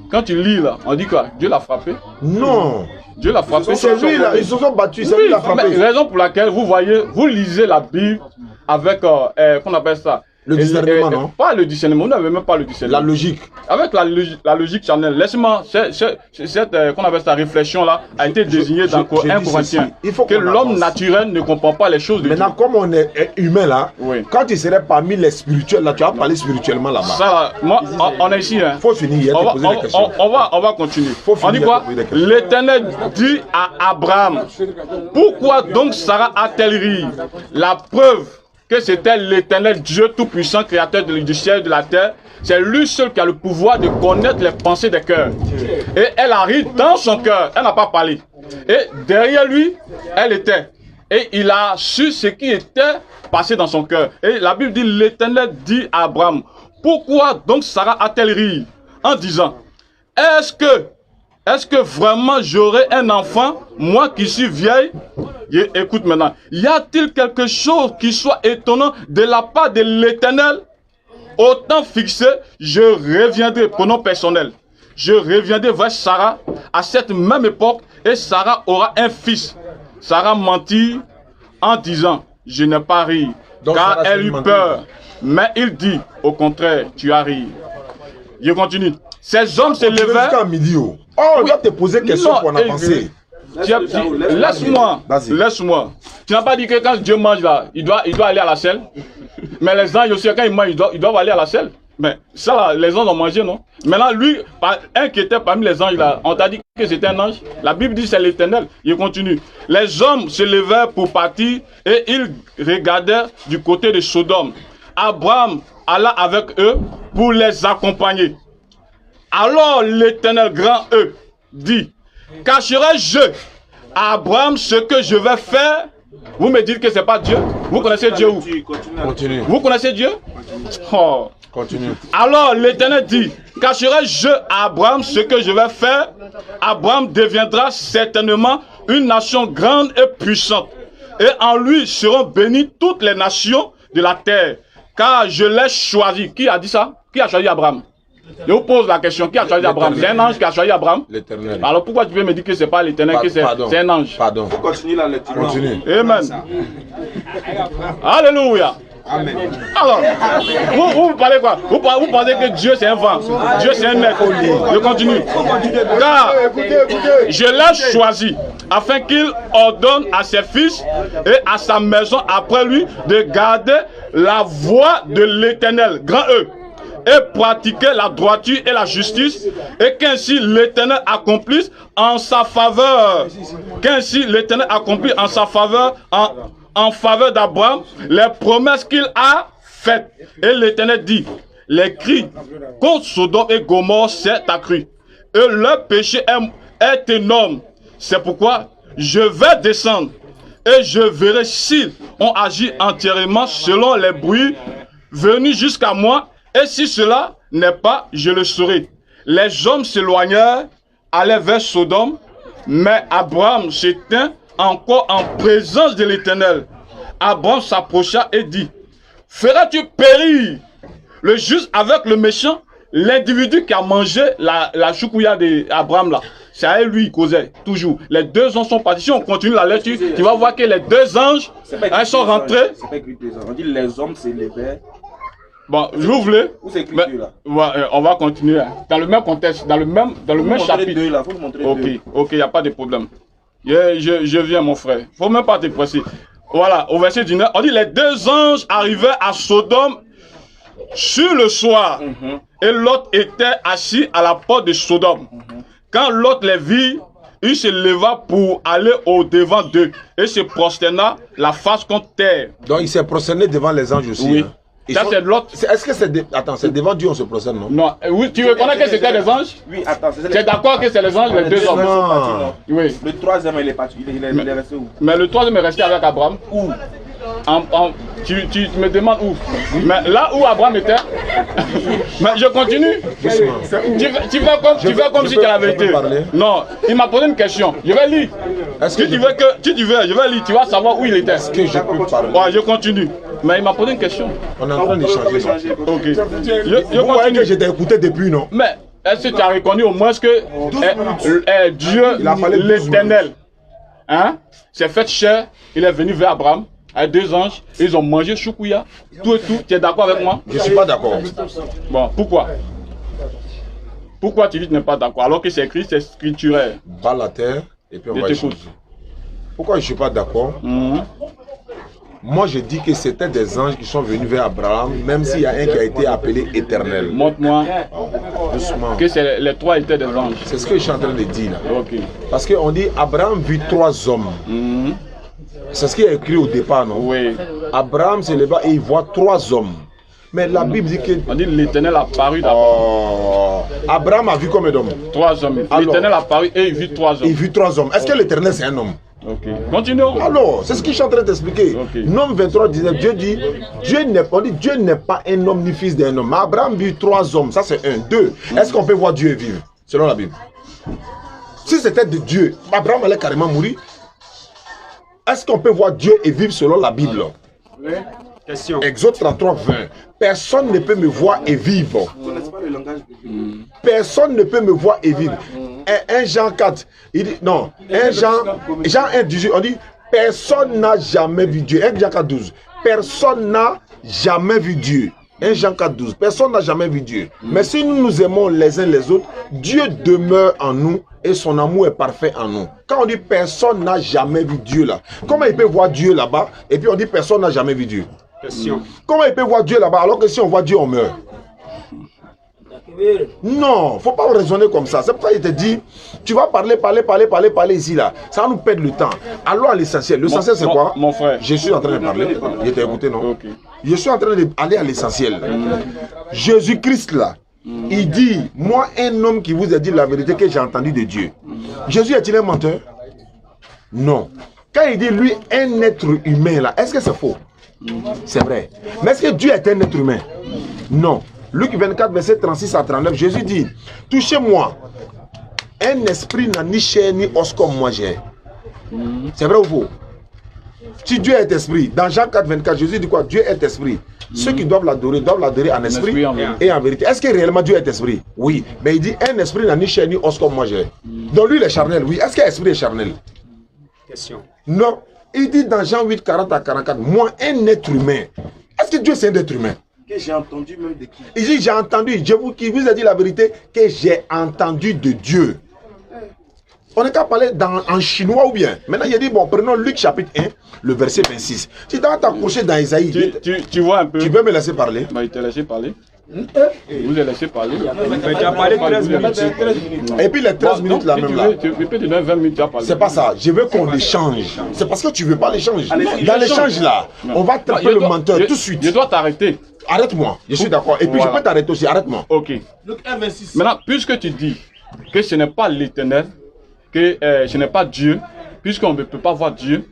Quand tu lis là, on dit quoi? Dieu l'a frappé? Non. Dieu l'a frappé. C'est lui là, ils se sont battus, c'est lui qui l'a frappé. Raison pour laquelle vous voyez, vous lisez la Bible avec, qu'on appelle ça? Le discernement, non? Pas le discernement, vous n'avez même pas le discernement. La logique. Avec la logique charnelle. Laisse-moi, cette qu'on appelle sa réflexion là, a été désignée dans 1 Corinthiens. Que l'homme naturel ne comprend pas les choses de Dieu. Maintenant, comme on est humain là, oui. Quand tu serais parmi les spirituels là, tu vas parler spirituellement là-bas. Ça, moi, on est ici. Hein. Faut finir, on va continuer. On dit quoi? L'Éternel dit à Abraham, pourquoi donc Sarah a-t-elle ri? La preuve que c'était l'Éternel Dieu Tout-Puissant, créateur du ciel et de la terre. C'est lui seul qui a le pouvoir de connaître les pensées des cœurs. Et elle a ri dans son cœur. Elle n'a pas parlé. Et derrière lui, elle était. Et il a su ce qui était passé dans son cœur. Et la Bible dit, l'Éternel dit à Abraham, pourquoi donc Sarah a-t-elle ri? En disant, est-ce que vraiment j'aurai un enfant, moi qui suis vieille? Et écoute maintenant, y a-t-il quelque chose qui soit étonnant de la part de l'Éternel? Au temps fixé, je reviendrai, pronom personnel, je reviendrai vers Sarah à cette même époque et Sarah aura un fils. Sarah mentit en disant, je n'ai pas ri, car elle eut peur. Mais il dit, au contraire, tu as ri. Je continue. Ces hommes se levèrent. On doit te poser des questions pour en avancer. Laisse-moi. Tu n'as pas dit que quand Dieu mange là, il doit aller à la selle. Mais les anges aussi, quand ils mangent, ils doivent aller à la selle. Mais ça là, les anges ont mangé, non? Maintenant, lui, un qui était parmi les anges là, on t'a dit que c'était un ange. La Bible dit c'est l'Éternel. Il continue. Les hommes se levèrent pour partir et ils regardèrent du côté de Sodome. Abraham alla avec eux pour les accompagner. Alors l'Éternel grand E dit, cacherai-je à Abraham ce que je vais faire? Vous me dites que c'est pas Dieu? Vous connaissez Dieu où? Continue. Vous connaissez Dieu? Oh. Continue. Alors l'Éternel dit, cacherai-je à Abraham ce que je vais faire? Abraham deviendra certainement une nation grande et puissante. Et en lui seront bénies toutes les nations de la terre. Car je l'ai choisi. Qui a dit ça? Qui a choisi Abraham? Je vous pose la question, qui a choisi Abraham? C'est un ange qui a choisi Abraham? L'Éternel. Alors pourquoi tu veux me dire que c'est pas l'Éternel, que c'est un ange? Pardon. Faut continuer la lecture. Continue. Amen. Alléluia. Amen. Alors, vous parlez quoi? Vous pensez que Dieu c'est un vent, Dieu c'est un être. Je continue. Car je l'ai choisi afin qu'il ordonne à ses fils et à sa maison après lui de garder la voie de l'Éternel, grand E, et pratiquer la droiture et la justice, et qu'ainsi l'Éternel accomplisse en sa faveur, qu'ainsi l'Éternel accomplit en sa faveur en faveur d'Abraham les promesses qu'il a faites. Et l'Éternel dit, les cris contre Sodome et Gomorrhe s'est accru. Et leur péché est énorme. C'est pourquoi je vais descendre et je verrai s'ils ont agi entièrement selon les bruits venus jusqu'à moi. Et si cela n'est pas, je le saurai. Les hommes s'éloignèrent, allaient vers Sodome, mais Abraham se tint encore en présence de l'Éternel. Abraham s'approcha et dit, feras-tu périr le juste avec le méchant? L'individu qui a mangé la choukouya d'Abraham là, c'est à lui qui causait, toujours. Les deux anges sont partis. Si on continue la lecture, tu vas voir que les deux anges, ils sont rentrés. C'est pas écrit deux anges. On dit les hommes s'élevaient. Bon, j'ouvre. Où c'est écrit deux là? Ouais, on va continuer. Dans le même contexte, dans le même chapitre. Deux, là. Faut vous montrer deux. Ok, il n'y a pas de problème. Je viens, mon frère. Faut même pas te presser. Voilà, au verset 19, on dit les deux anges arrivaient à Sodome sur le soir. Et Lot était assis à la porte de Sodome. Quand Lot les vit, il se leva pour aller au devant d'eux et se prosterna la face contre terre. Donc il s'est prosterné devant les anges aussi. Oui. Hein. Ça c'est Lot. Est-ce que c'est attends, c'est devant Dieu on se prosterne, non? Non. Oui, tu reconnais que c'était des anges? Oui, attends. Tu es d'accord que c'est les anges, les deux hommes? Non. Oui. Le troisième, il est parti. Il est resté où? Mais le troisième est resté avec Abraham. Où? Tu me demandes où? Mais là où Abraham était. Mais je continue. Tu fais comme si tu as la vérité. Non, il m'a posé une question. Je vais lire. Si tu veux, je vais lire. Tu vas savoir où il était. Est-ce que je peux parler? Ouais, je continue. Mais il m'a posé une question. On est en train d'échanger. Ok. Je continue. Je t'ai écouté depuis, non? Mais est-ce que tu as reconnu au moins que Dieu, l'Éternel, hein, s'est fait chair, il est venu vers Abraham avec deux anges, ils ont mangé choukouya, tout et tout. Tu es d'accord avec moi? Je ne suis pas d'accord. Bon, pourquoi? Pourquoi tu dis que tu n'es pas d'accord alors que c'est écrit, c'est scripturaire? Bas la terre et puis on va échanger. Pourquoi je ne suis pas d'accord? Moi, je dis que c'était des anges qui sont venus vers Abraham, même s'il y a un qui a été appelé éternel. Montre-moi que les trois étaient des anges. C'est ce que je suis en train de dire là. Okay. Parce qu'on dit Abraham vit trois hommes. C'est ce qui est écrit au départ, non? Oui. Abraham se leva et il voit trois hommes. Mais la Bible dit que... On dit l'Éternel a apparu d'abord. Abraham a vu combien d'hommes? Trois hommes. L'Éternel a apparu et il vit trois hommes. Il vit trois hommes. Est-ce que l'Éternel c'est un homme? Ok. Continuons. Alors, c'est ce que je suis en train d'expliquer. Nom 23 19, Dieu dit, Dieu n'est pas un homme ni fils d'un homme. Mais Abraham vit trois hommes, ça c'est un. Deux, est-ce qu'on peut voir Dieu vivre? Selon la Bible. Si c'était de Dieu, Abraham allait carrément mourir. Est-ce qu'on peut voir Dieu et vivre selon la Bible? Oui. Question. Exode 33, 20. Personne ne peut me voir et vivre. Personne ne peut me voir et vivre. 1 Jean 4, il dit, non, 1 Jean 1, 18, on dit, personne n'a jamais vu Dieu. 1 Jean 4, 12. Personne n'a jamais vu Dieu. 1 Jean 4, 12. Personne n'a jamais vu Dieu. Mais si nous nous aimons les uns les autres, Dieu demeure en nous et son amour est parfait en nous. Quand on dit personne n'a jamais vu Dieu là, comment il peut voir Dieu là-bas et puis on dit personne n'a jamais vu Dieu? Question. Comment il peut voir Dieu là-bas alors que si on voit Dieu on meurt? Non, il ne faut pas raisonner comme ça. C'est pour ça qu'il te dit, tu vas parler ici là. Ça va nous perdre le temps. Allons à l'essentiel. L'essentiel c'est quoi? Mon frère. Je suis en train de parler. Il t'a écouté, non? Okay. Je suis en train d'aller à l'essentiel. Jésus-Christ là, il dit, moi un homme qui vous a dit la vérité que j'ai entendu de Dieu. Jésus est-il un menteur? Non. Quand il dit lui un être humain là, est-ce que c'est faux? C'est vrai. Mais est-ce que Dieu est un être humain? Non. Luc 24, verset 36 à 39, Jésus dit, touchez-moi. Un esprit n'a ni chair ni os comme moi j'ai. C'est vrai ou faux? Si Dieu est esprit, dans Jean 4, 24, Jésus dit quoi? Dieu est esprit. Ceux qui doivent l'adorer en esprit et en vérité. Est-ce que réellement Dieu est esprit? Oui. Mais il dit, un esprit n'a ni chair ni os comme moi j'ai. Donc lui il est charnel, oui. Est-ce qu'un esprit est charnel? Question. Non. Il dit dans Jean 8, 40 à 44, moi un être humain. Est-ce que Dieu c'est un être humain? Que j'ai entendu même de qui? Il dit j'ai entendu, je vous ai dit la vérité, que j'ai entendu de Dieu. On n'est qu'à parler en chinois ou bien. Maintenant il a dit, bon, prenons Luc chapitre 1, le verset 26. Si tu vas t'accrocher dans Isaïe, tu vois un peu. Tu peux me laisser parler? Bah, il t'a laissé parler. Vous avez laissé parler. Mais tu as parlé 13 minutes. Et puis les 13 minutes là même là. Tu peux te donner 20 minutes à parler. C'est pas ça, je veux qu'on l'échange. C'est parce que tu veux pas l'échange. Dans l'échange là, on va taper le menteur tout de suite. Je dois t'arrêter. Arrête-moi, je suis d'accord. Et puis je peux t'arrêter aussi, arrête-moi. Ok. Maintenant, puisque tu dis que ce n'est pas l'Éternel, que ce n'est pas Dieu, puisqu'on ne peut pas voir Dieu,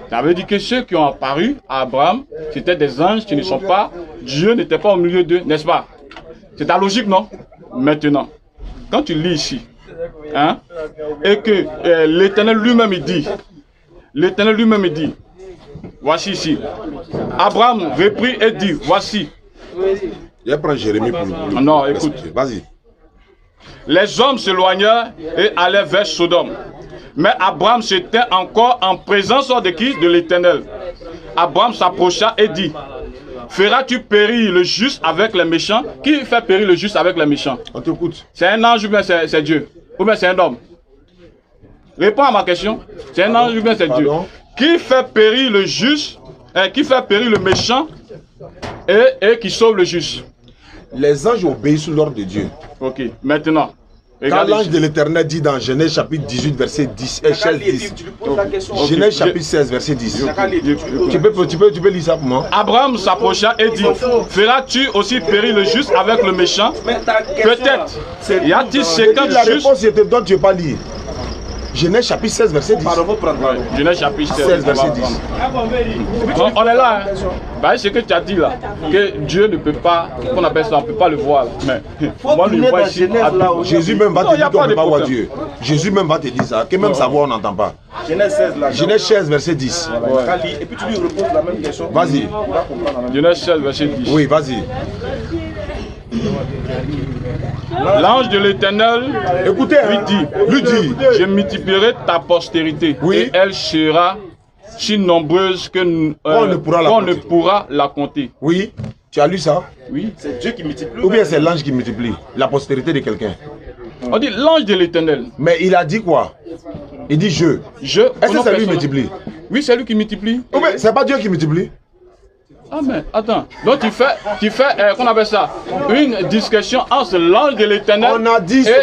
ça veut dire que ceux qui ont apparu à Abraham, c'était des anges qui ne sont pas, Dieu n'était pas au milieu d'eux, n'est-ce pas? C'est ta logique, non? Maintenant, quand tu lis ici, hein, et que l'Éternel lui-même dit, voici ici, Abraham reprit et dit, voici. Je vais prendre Jérémie pour le Non, écoute. Vas-y. Les hommes s'éloignèrent et allèrent vers Sodome. Mais Abraham s'était encore en présence de qui? De l'Éternel. Abraham s'approcha et dit, feras-tu périr le juste avec les méchants? Qui fait périr le juste avec les méchants? On t'écoute. C'est un ange ou bien c'est Dieu? Ou bien c'est un homme? Réponds à ma question. C'est un ange ou bien c'est Dieu? Qui fait périr le juste, qui fait périr le méchant et qui sauve le juste? Les anges obéissent sous l'ordre de Dieu. Ok, maintenant. Quand l'ange de l'Éternel dit dans Genèse chapitre 18 verset 10 et 16 10. Genèse chapitre 16 verset 10. Tu peux lire ça pour moi? Abraham s'approcha et dit, feras-tu aussi périr le juste avec le méchant? Peut-être. Y a-t-il 50 La justes? réponse je te donne, tu ne veux pas lire. Genèse chapitre 16 verset 10. Genèse chapitre 16 verset 10. On est là. Hein. Bah, ce que tu as dit là, que Dieu ne peut pas, qu'on appelle ça, on ne peut pas le voir. Mais moi, je le vois ici. Jésus même va te dire qu'on ne peut pas voir Dieu. Jésus même va te dire ça, que même sa voix on n'entend pas. Genèse 16 là. Genèse 16 verset 10. Et puis tu lui reposes la même question. Vas-y. Genèse 16 verset 10. Oui, vas-y. L'ange de l'Éternel lui dit, je multiplierai ta postérité, et elle sera si nombreuse que on ne pourra la compter. Oui, tu as lu ça? Oui. C'est Dieu qui multiplie. Ou bien c'est l'ange qui multiplie la postérité de quelqu'un? On dit l'ange de l'Éternel. Mais il a dit quoi? Il dit je. Est-ce que c'est lui qui multiplie? Oui, c'est lui qui multiplie. Ou bien c'est pas Dieu qui multiplie? Ah mais attends, donc tu fais qu'on appelle ça, une discussion entre l'ange de l'Éternel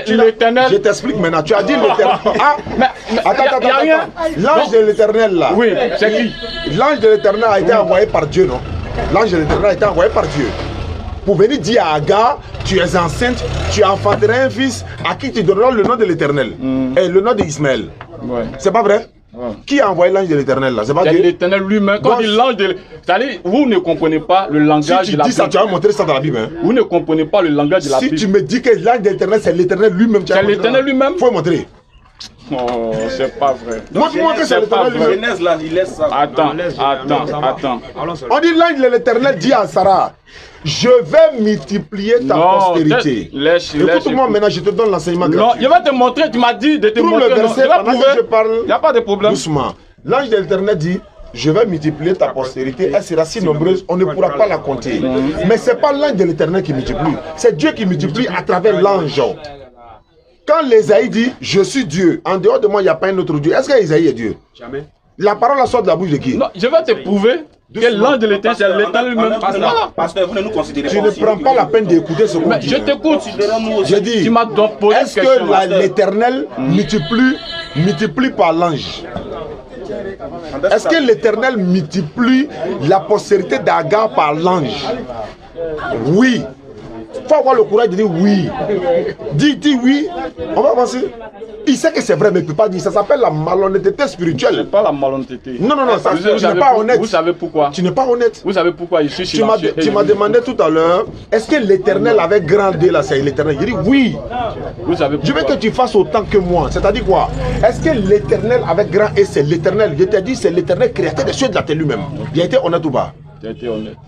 et l'Éternel. Je t'explique maintenant, tu as dit l'Éternel. Ah, mais attends. L'ange de l'Éternel là. Oui, c'est qui? L'ange de l'Éternel a été envoyé par Dieu, non? L'ange de l'Éternel a été envoyé par Dieu. Pour venir dire à Agar, tu es enceinte, tu enfanteras un fils à qui tu donneras le nom de l'Éternel et le nom d'Ismaël. Ouais. C'est pas vrai? Ouais. Qui a envoyé l'ange de l'Éternel là? C'est pas Dieu? L'Éternel lui-même. Quand il dit l'ange de... C'est-à-dire, vous ne comprenez pas le langage de la Bible. Si tu dis ça, tu as montré ça dans la Bible. Hein? Vous ne comprenez pas le langage de la Bible. Si tu me dis que l'ange de l'Éternel, c'est l'Éternel lui-même. C'est l'Éternel lui-même? Faut montrer. Oh, c'est pas vrai. Montre-moi que c'est l'Éternel lui-même. Genèse là, il laisse ça. Attends. On dit l'ange de l'Éternel dit à Sarah, je vais multiplier ta postérité. Écoute-moi maintenant, je te donne l'enseignement gratuit. Non, je vais te montrer, tu m'as dit de te montrer. Le verset, pendant que je parle, il n'y a pas de problème. Doucement. L'ange de l'Éternel dit, je vais multiplier ta postérité, elle sera si nombreuse, on ne pourra pas la compter. Mais ce n'est pas l'ange de l'Éternel qui multiplie, c'est Dieu qui multiplie à travers l'ange. Quand l'Ésaïe dit, je suis Dieu, en dehors de moi, il n'y a pas un autre Dieu. Est-ce qu'Ésaïe est Dieu? Jamais. La parole sort de la bouche de qui? Non, je vais te prouver que l'ange de l'Éternel, c'est l'Éternel lui-même. Pasteur, vous ne nous considérez pas. Tu ne prends pas la peine d'écouter ce qu'on dit. Je t'écoute. Je dis, tu m'as donc posé est-ce que l'Éternel multiplie par l'ange? Est-ce que l'Éternel multiplie la postérité d'Agar par l'ange? Oui. Il faut avoir le courage de dire oui. Dis oui. On va avancer. Il sait que c'est vrai, mais il ne peut pas dire. Ça s'appelle la malhonnêteté spirituelle. C'est pas la malhonnêteté. Non, tu n'es pas honnête. Vous savez pourquoi? Tu n'es pas honnête. Vous savez pourquoi je suis silencieux? Tu m'as demandé tout à l'heure, est-ce que l'Éternel avec grand D là, c'est l'Éternel? Je dis oui. Vous savez pourquoi? Je veux que tu fasses autant que moi. C'est-à-dire quoi? Est-ce que l'Éternel avec grand E, c'est l'Éternel? Je t'ai dit, c'est l'Éternel créateur des cieux et de la terre lui-même. Il a été honnête ou pas?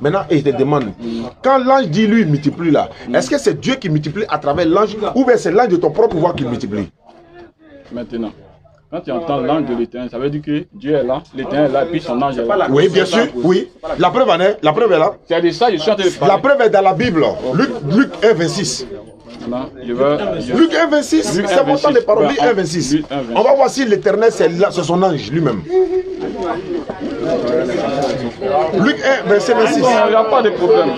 Maintenant, je te demande, quand l'ange dit lui multiplie là, est-ce que c'est Dieu qui multiplie à travers l'ange ou bien c'est l'ange de ton propre pouvoir qui multiplie? Maintenant, quand tu entends l'ange de l'Éternel, ça veut dire que Dieu est là, l'Éternel est là, et puis son ange est là. Oui, bien sûr, oui. La preuve en est, la preuve est là. C'est de ça, je suis en train de parler. La preuve est dans la Bible, Luc 1, 26. Non, je veux... Luc 1, 26, Luc 1, c'est pourtant 26. les paroles. Luc Ben, 1, 26. Luc 1, 26. On va voir si l'éternel, c'est son ange lui-même. Luc 1, verset 26. Il n'y a pas de problème.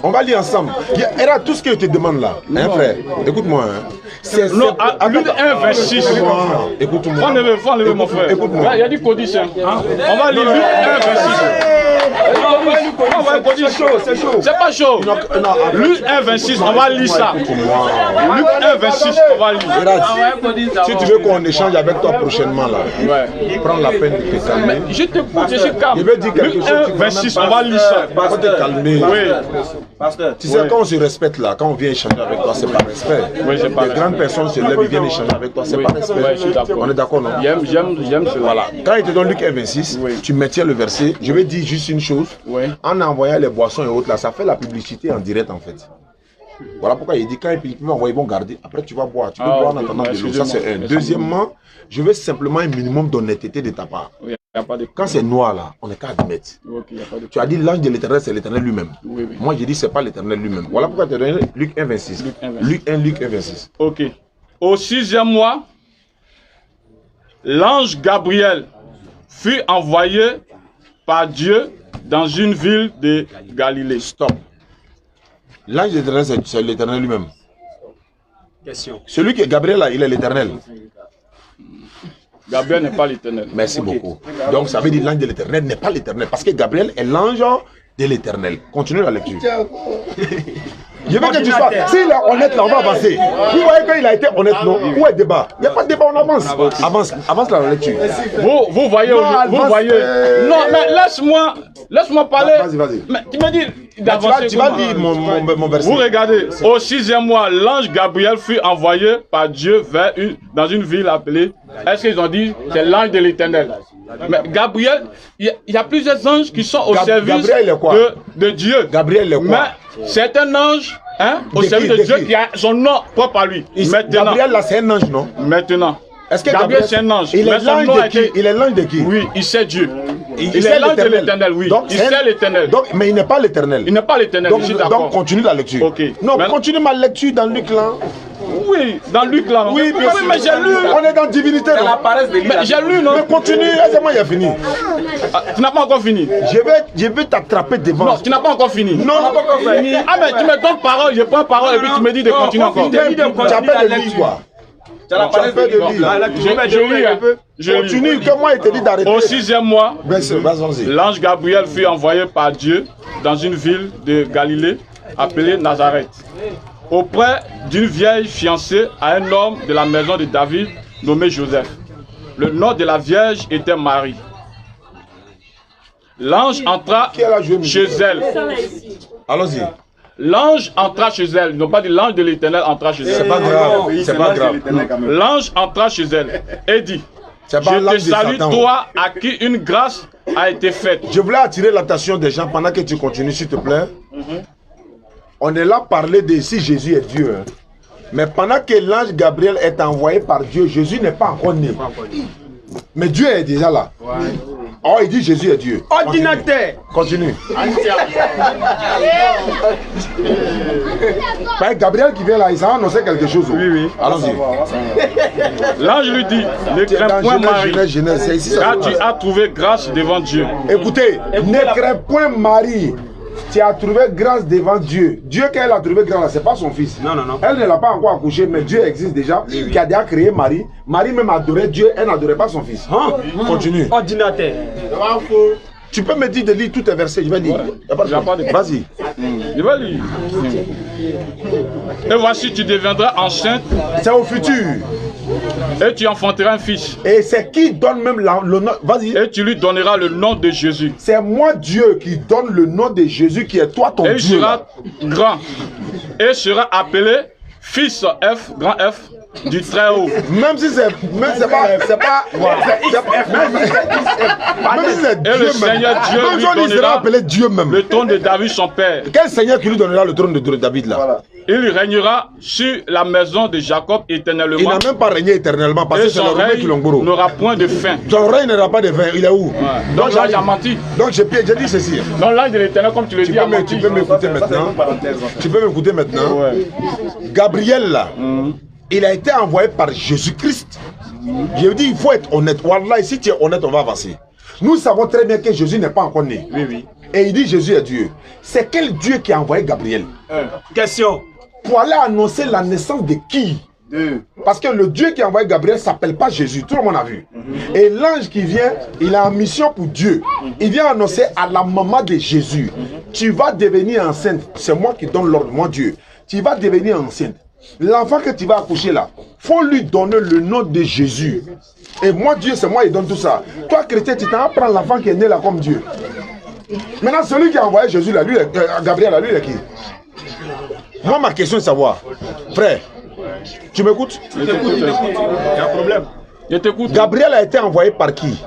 On va lire ensemble. Et là, tout ce que je te demande là, hein, frère, écoute-moi. Hein. C'est Non, à Luc 1, 26. Écoute-moi. Faut enlever mon frère. Écoute-moi. Il y a du codice. Hein. On va lire Luc 1, 26. On va lire C'est chaud. C'est pas chaud. Luc 1, 26, on va lire ça. Luc 1, 26, on va lire. Regarde, si tu veux qu'on échange avec toi prochainement là, Ouais. prends la peine de te calmer. Je t'écoute, je suis calme. Je vais dire quelque Luc chose. 1, 26, on va lire ça. Faut te calmer. Oui. Pasteur. Tu sais, quand on se respecte là, quand on vient échanger avec toi, c'est pas respect. Oui, c'est pas Les grandes personnes se lèvent et viennent échanger avec toi, c'est Oui. pas respect. Ouais, je suis d'accord. On est d'accord, non? J'aime cela. Voilà. Quand il te donne Luc 1, 26, tu maintiens le verset. Je vais dire juste une chose. Oui. En envoyant les boissons et autres là, ça fait la publicité en direct en fait. Voilà pourquoi il dit quand ils peuvent envoyer, ils vont garder. Après tu vas boire. Tu peux boire en attendant de l'eau. Ça c'est un. Deuxièmement, je veux simplement un minimum d'honnêteté de ta part. Oui, y a pas de... Quand c'est noir là, on n'est qu'à admettre. Okay, y a pas de... Tu as dit l'ange de l'éternel, c'est l'éternel lui-même. Oui, oui. Moi j'ai dit c'est pas l'éternel lui-même. Voilà pourquoi tu as donné Luc 1, 26. Luc 1, 26. Ok. Au 6e mois, l'ange Gabriel fut envoyé par Dieu dans une ville de Galilée. Stop. L'ange de l'éternel, c'est l'éternel lui-même. Question. Celui qui est Gabriel là, il est l'éternel. Gabriel n'est pas l'éternel. Merci beaucoup. Donc ça veut dire l'ange de l'éternel n'est pas l'éternel. Parce que Gabriel est l'ange de l'éternel. Continue la lecture. Je veux que tu sois. S'il est honnête là, on va avancer. Vous voyez qu'il a été honnête, non? Où est le débat? Il n'y a pas de débat, on avance. Avance la lecture. Vous voyez, Non, vous avance, voyez. Non, mais laisse-moi parler. Vas-y. Mais tu me dis d'avancer. Tu vas lire mon verset. Vous regardez, au 6e mois, l'ange Gabriel fut envoyé par Dieu dans une ville appelée. Est-ce qu'ils ont dit c'est l'ange de l'éternel? Mais Gabriel, il y a plusieurs anges qui sont au service de Dieu. Gabriel est quoi? Mais c'est un ange au service de Dieu qui a son nom propre à lui. Maintenant, Gabriel là c'est un ange, non? Maintenant. Est-ce que Gabriel c'est un ange? Il est l'ange de qui? Il est l'ange de qui? Oui, il sait Dieu. Il est l'ange de l'éternel, oui. Donc, il sait l'éternel. Mais il n'est pas l'éternel. Il n'est pas l'éternel, je suis d'accord. Donc continue la lecture. Ok. Non, continue ma lecture dans Luc là. Oui, dans Luc là. Oui, bien sûr. Mais j'ai lu. On est dans divinité. C'est la paresse de l'île. Mais j'ai lu, non? Mais continue, laissez-moi, il a fini. Tu n'as pas encore fini. Je vais t'attraper devant. Non, tu n'as pas encore fini. Non, on n'a pas encore fini. Ah, mais tu me donnes parole, je prends parole et puis tu me dis de continuer encore. Tu appelles le livre quoi? Tu as la paresse de l'île. Je continue, que moi il te dit d'arrêter. Au 6e mois, vas-y. L'ange Gabriel fut envoyé par Dieu dans une ville de Galilée appelée Nazareth, auprès d'une vieille fiancée à un homme de la maison de David nommé Joseph. Le nom de la vierge était Marie. L'ange entra chez elle. Allons-y. L'ange entra chez elle. Ils n'ont pas dit l'ange de l'éternel entra chez elle. C'est pas grave. C'est pas grave. L'ange entra chez elle et dit: Je te salue, toi à qui une grâce a été faite. Je voulais attirer l'attention des gens pendant que tu continues, s'il te plaît. On est là parler de si Jésus est Dieu. Hein. Mais pendant que l'ange Gabriel est envoyé par Dieu, Jésus n'est pas encore né. Mais Dieu est déjà là. Oh, il dit Jésus est Dieu. Ordinateur. Continue. Gabriel qui vient là, il s'en a annoncé quelque chose. Oui. Allons-y. L'ange lui dit: ne crains point Marie, car tu as trouvé grâce devant Dieu. Écoutez, ne crains point Marie. Tu as trouvé grâce devant Dieu. Dieu, quand elle a trouvé grâce, ce n'est pas son fils. Non. Elle ne l'a pas encore accouché, mais Dieu existe déjà, qui a déjà créé Marie. Marie même adorait Dieu, elle n'adorait pas son fils. Continue. Ordinateur. Tu peux me dire de lire tous tes versets, je vais lire. Vas-y. Je vais lire. Et voici, tu deviendras enceinte. C'est au futur. Et tu enfanteras un fils. Et c'est qui donne même le nom. Vas-y. Et tu lui donneras le nom de Jésus. C'est moi Dieu qui donne le nom de Jésus qui est toi ton Dieu. Et il sera grand. Et sera appelé fils F, grand F, du très haut. Même si c'est pas et le Seigneur Dieu lui donnera donnera appelé Dieu même. Le trône de David son père. Quel Seigneur qui lui donnera le trône de David là? Il régnera sur la maison de Jacob éternellement. Il n'a même pas régné éternellement parce que c'est le roi qui l'ongoro. N'aura point de fin. Son règne n'aura pas de fin. Il est où? Ouais. Donc là, j'ai menti. Donc j'ai dit ceci. Donc l'ange de l'éternel, comme tu le dis, tu peux m'écouter maintenant. Tu peux m'écouter maintenant. Ouais. Gabriel là, il a été envoyé par Jésus-Christ. Je dis, il faut être honnête. Wallah, si tu es honnête, on va avancer. Nous savons très bien que Jésus n'est pas encore né. Oui, oui. Et il dit Jésus est Dieu. C'est quel Dieu qui a envoyé Gabriel? Question. Pour aller annoncer la naissance de qui? Parce que le Dieu qui a envoyé Gabriel ne s'appelle pas Jésus. Tout le monde a vu. Et l'ange qui vient, il a en mission pour Dieu. Il vient annoncer à la maman de Jésus. Tu vas devenir enceinte. C'est moi qui donne l'ordre, moi Dieu. Tu vas devenir enceinte. L'enfant que tu vas accoucher là, faut lui donner le nom de Jésus. Et moi Dieu, c'est moi qui donne tout ça. Toi chrétien, tu t'en prends l'enfant qui est né là comme Dieu. Maintenant, celui qui a envoyé Jésus là, lui, Gabriel là, lui, il est qui? Moi, ma question est de savoir, frère, tu m'écoutes? Il y a un problème. Je t'écoute. Gabriel a été envoyé par qui?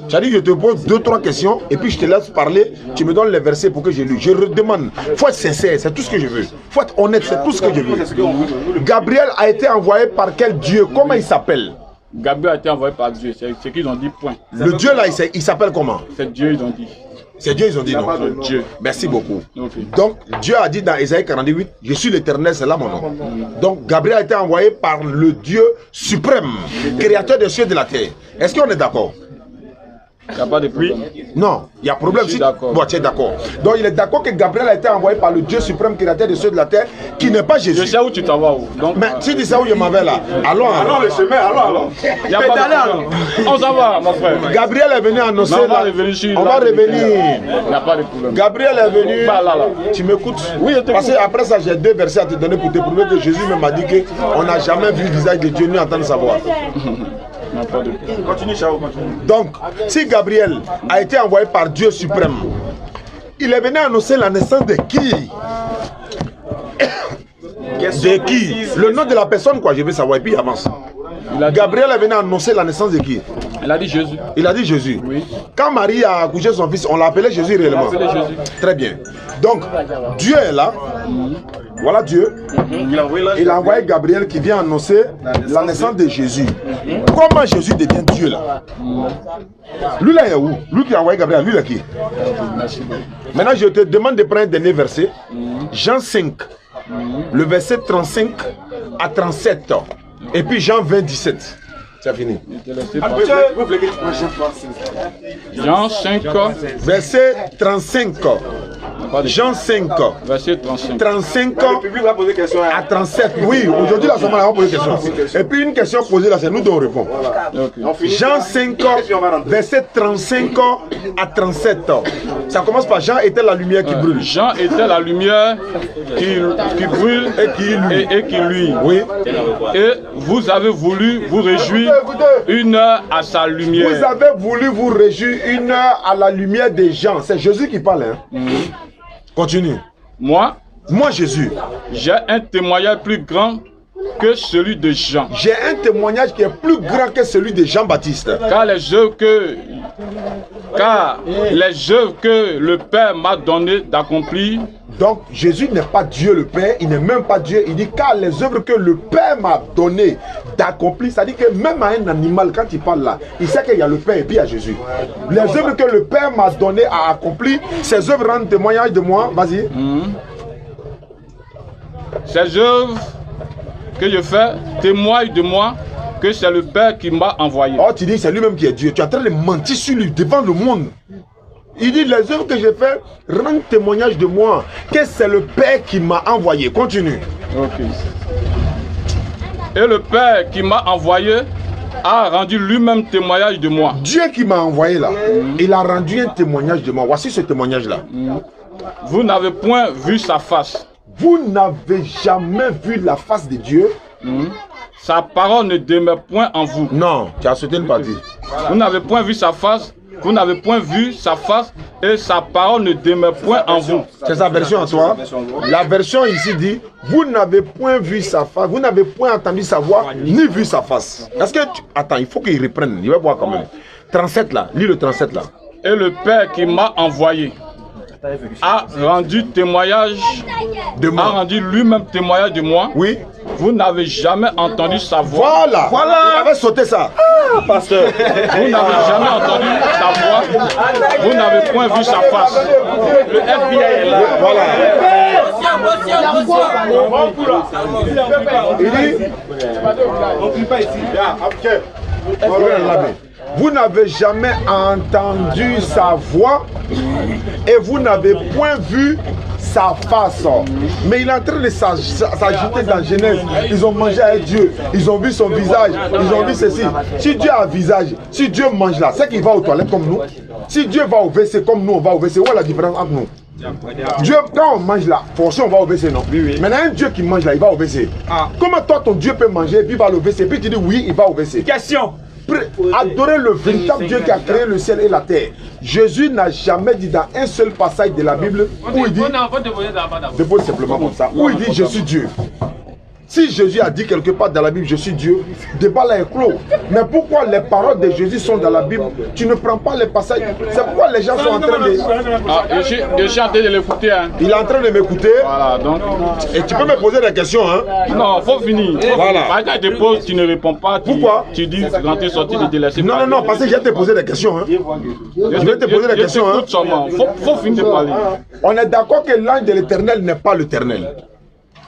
C'est-à-dire, je te pose 2-3 questions et puis je te laisse parler. Tu me donnes les versets pour que je lise. Je redemande. Il faut être sincère, c'est tout ce que je veux. Il faut être honnête, c'est tout ce que je veux. Gabriel a été envoyé par quel Dieu? Comment il s'appelle? Gabriel a été envoyé par Dieu. C'est ce qu'ils ont dit, point. Le Dieu là, il s'appelle comment? C'est Dieu, ils ont dit. C'est Dieu, ils ont dit non. Dieu. Merci beaucoup. Okay. Donc, Dieu a dit dans Ésaïe 48, je suis l'Éternel, c'est là mon nom. Donc, Gabriel a été envoyé par le Dieu suprême, créateur des cieux et de la terre. Est-ce qu'on est d'accord? Il n'y a pas de problème. Non, il y a problème. Je suis d'accord. Bon, tu es d'accord. Donc, il est d'accord que Gabriel a été envoyé par le Dieu suprême, créateur des cieux et de la terre, qui n'est pas Jésus. Je sais où tu t'en vas. Donc, Mais tu dis ça où je m'en vais là. Allons, Allons le chemin, allons. il n'y a pas de problème. On s'en va, mon frère. Gabriel est venu annoncer. On va revenir sur On va revenir. Il n'y a pas de problème. Gabriel est venu. Bah, là. Tu m'écoutes? Oui, je t'écoute. Parce qu'après ça, j'ai 2 versets à te donner pour te prouver que Jésus m'a dit qu'on n'a jamais vu le visage de Dieu ni entendu sa voix. Continue, Chao, continue. Donc, si Gabriel a été envoyé par Dieu suprême, il est venu annoncer la naissance de qui? De qui? Le nom de la personne, quoi, je veux savoir, et puis il avance. Gabriel est venu annoncer la naissance de qui? Il a dit Jésus. Il a dit Jésus. Oui. Quand Marie a accouché son fils, on l'a appelé Jésus réellement. On l'a appelé Jésus. Très bien. Donc, Dieu est là. Voilà Dieu. Il a envoyé Gabriel qui vient annoncer la naissance de Jésus. Comment Jésus devient Dieu là? Lui là, il est où? Lui qui a envoyé Gabriel, lui là qui? Maintenant, je te demande de prendre un dernier verset. Jean 5, le verset 35 à 37. Et puis Jean 20, 17. C'est fini. Jean 5, verset 35. Jean 5, verset 35. 35 Le public va poser question à 37. Oui, aujourd'hui, là, on va poser des questions. Et puis une question posée là, c'est nous dont on répond. Okay. Jean 5, verset 35 à 37. Ça commence par Jean était la lumière qui brûle. Jean était la lumière qui brûle et qui luit. Oui. Et vous avez voulu vous réjouir une heure à sa lumière. Vous avez voulu vous réjouir une heure à la lumière des gens. C'est Jésus qui parle. Hein? Continue. Moi, Jésus, j'ai un témoignage plus grand que celui de Jean. J'ai un témoignage qui est plus grand que celui de Jean-Baptiste. Car les œuvres que le Père m'a donné d'accomplir. Donc Jésus n'est pas Dieu le Père, il n'est même pas Dieu. Il dit car les œuvres que le Père m'a donné d'accomplir, ça dit que même à un animal, quand il parle là, il sait qu'il y a le Père et puis il y a Jésus. Les œuvres que le Père m'a donné à accomplir, ces œuvres rendent témoignage de moi. Vas-y. Ces œuvres que je fais témoignent de moi que c'est le Père qui m'a envoyé. Oh, tu dis c'est lui-même qui est Dieu. Tu es en train de mentir sur lui devant le monde. Il dit les œuvres que j'ai faites rendent témoignage de moi que c'est le Père qui m'a envoyé. Continue. Ok. Et le Père qui m'a envoyé a rendu lui-même témoignage de moi. Dieu qui m'a envoyé là, il a rendu un témoignage de moi. Voici ce témoignage là. Vous n'avez point vu sa face. Vous n'avez jamais vu la face de Dieu. Sa parole ne demeure point en vous. Non, tu as sauté une partie. Vous n'avez point vu sa face. Vous n'avez point vu sa face et sa parole ne demeure point en vous. C'est sa version en toi. La version ici dit, vous n'avez point vu sa face, vous n'avez point entendu sa voix, ni vu sa face. Est-ce que tu... Attends, il faut qu'il reprenne, il va voir quand même. 37 là, lis le 37 là. Et le Père qui m'a envoyé. a rendu témoignage De moi. a rendu lui-même témoignage de moi. Oui. Vous n'avez jamais entendu sa voix. Voilà. Voilà. Il avait sauté ça. Pasteur. Vous n'avez jamais entendu sa voix. Vous n'avez point vu sa face. Le FBI est là. Voilà. Il dit, vous n'avez jamais entendu sa voix et vous n'avez point vu sa face. Mais il est en train de s'agiter dans Genèse. Ils ont mangé avec Dieu. Ils ont vu son visage. Ils ont vu ceci. Si Dieu a un visage, si Dieu mange là, c'est qu'il va aux toilettes comme nous. Si Dieu va au WC comme nous, on va au WC. Où est la différence entre nous? Dieu, quand on mange là, forcément on va au WC, non? Oui. Maintenant, un Dieu qui mange là, il va au WC. Comment toi, ton Dieu peut manger, puis il va au WC, puis tu dis oui, il va au WC? Question. Adorer le véritable Dieu qui a créé le ciel et la terre. Jésus n'a jamais dit dans un seul passage de la Bible où il dit, dépose simplement comme ça, où il dit je suis Dieu. Si Jésus a dit quelque part dans la Bible, je suis Dieu, le débat là est clos. Mais pourquoi les paroles de Jésus sont dans la Bible? Tu ne prends pas les passages. C'est pourquoi les gens sont en train de... Je suis en train de l'écouter. Hein. Il est en train de m'écouter. Voilà, donc... Et tu peux me poser des questions, hein? Non, faut finir. Voilà. Par exemple, tu poses, tu ne réponds pas. Pourquoi? Tu dis rentrer, sortir, de délaisser. Non, non, parce que je vais te poser des questions, hein? Je vais te poser des questions, hein? Faut finir de parler. On est d'accord que l'ange de l'Éternel n'est pas l'Éternel.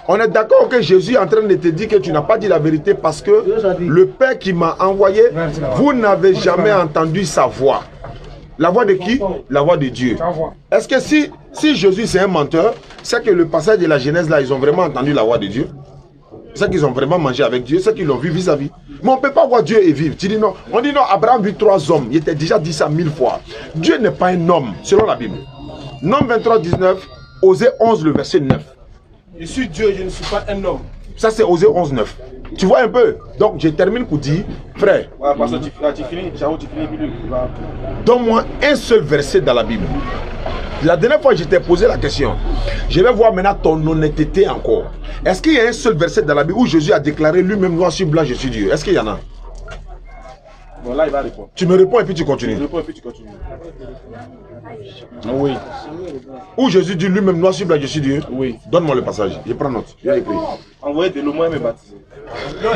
On est d'accord que Jésus est en train de te dire que tu n'as pas dit la vérité parce que le Père qui m'a envoyé, vous n'avez jamais entendu sa voix. La voix de qui? La voix de Dieu. Est-ce que si Jésus c'est un menteur, c'est que le passage de la Genèse là, ils ont vraiment entendu la voix de Dieu? C'est qu'ils ont vraiment mangé avec Dieu, c'est qu'ils l'ont vu vis-à-vis. Mais on ne peut pas voir Dieu et vivre. Tu dis non. On dit non, Abraham vit 3 hommes. Il était déjà dit ça 1000 fois. Dieu n'est pas un homme, selon la Bible. Nom 23, 19, Osée 11, le verset 9. Je suis Dieu, je ne suis pas un homme. Ça c'est Osée 11, 9. Tu vois un peu? Donc je termine pour dire, frère, Ouais, parce que tu finis, donne-moi un seul verset dans la Bible. La dernière fois, je t'ai posé la question. Je vais voir maintenant ton honnêteté encore. Est-ce qu'il y a un seul verset dans la Bible où Jésus a déclaré lui-même noir sur blanc, je suis Dieu? Est-ce qu'il y en a? Bon, là, il va répondre. Tu me réponds et puis tu continues. Je réponds et puis tu continues. Oui. Où Jésus dit lui-même noir sur blanc, je suis Dieu? Oui. Donne-moi le passage. Je prends note. Je vais écrire. Envoyez de l'eau, moi, me baptiser. Non,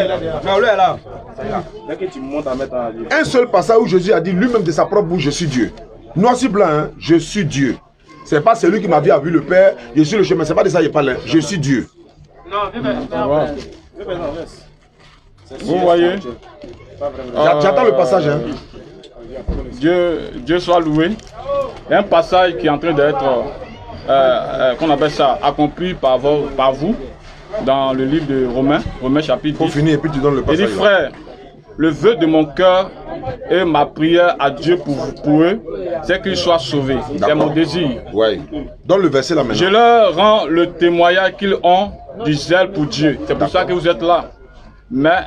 l'eau est là. Dès que tu montes à mettre en livre. Un seul passage où Jésus a dit lui-même de sa propre bouche, je suis Dieu. Noir sur blanc, hein, je suis Dieu. C'est pas celui qui m'a vu le Père, je suis le chemin. C'est pas de ça que je parle. Je suis Dieu. Vous voyez? J'attends le passage. Hein. Dieu soit loué. Il y a un passage qui est en train d'être, qu'on appelle ça, accompli par vous, dans le livre de Romains chapitre 10. Faut finir et puis tu donnes le Il passage. dit, frère, le vœu de mon cœur et ma prière à Dieu pour eux, c'est qu'ils soient sauvés. C'est mon désir. Ouais. Donne le verset là maintenant. Je leur rends le témoignage qu'ils ont du zèle pour Dieu. C'est pour ça que vous êtes là. Mais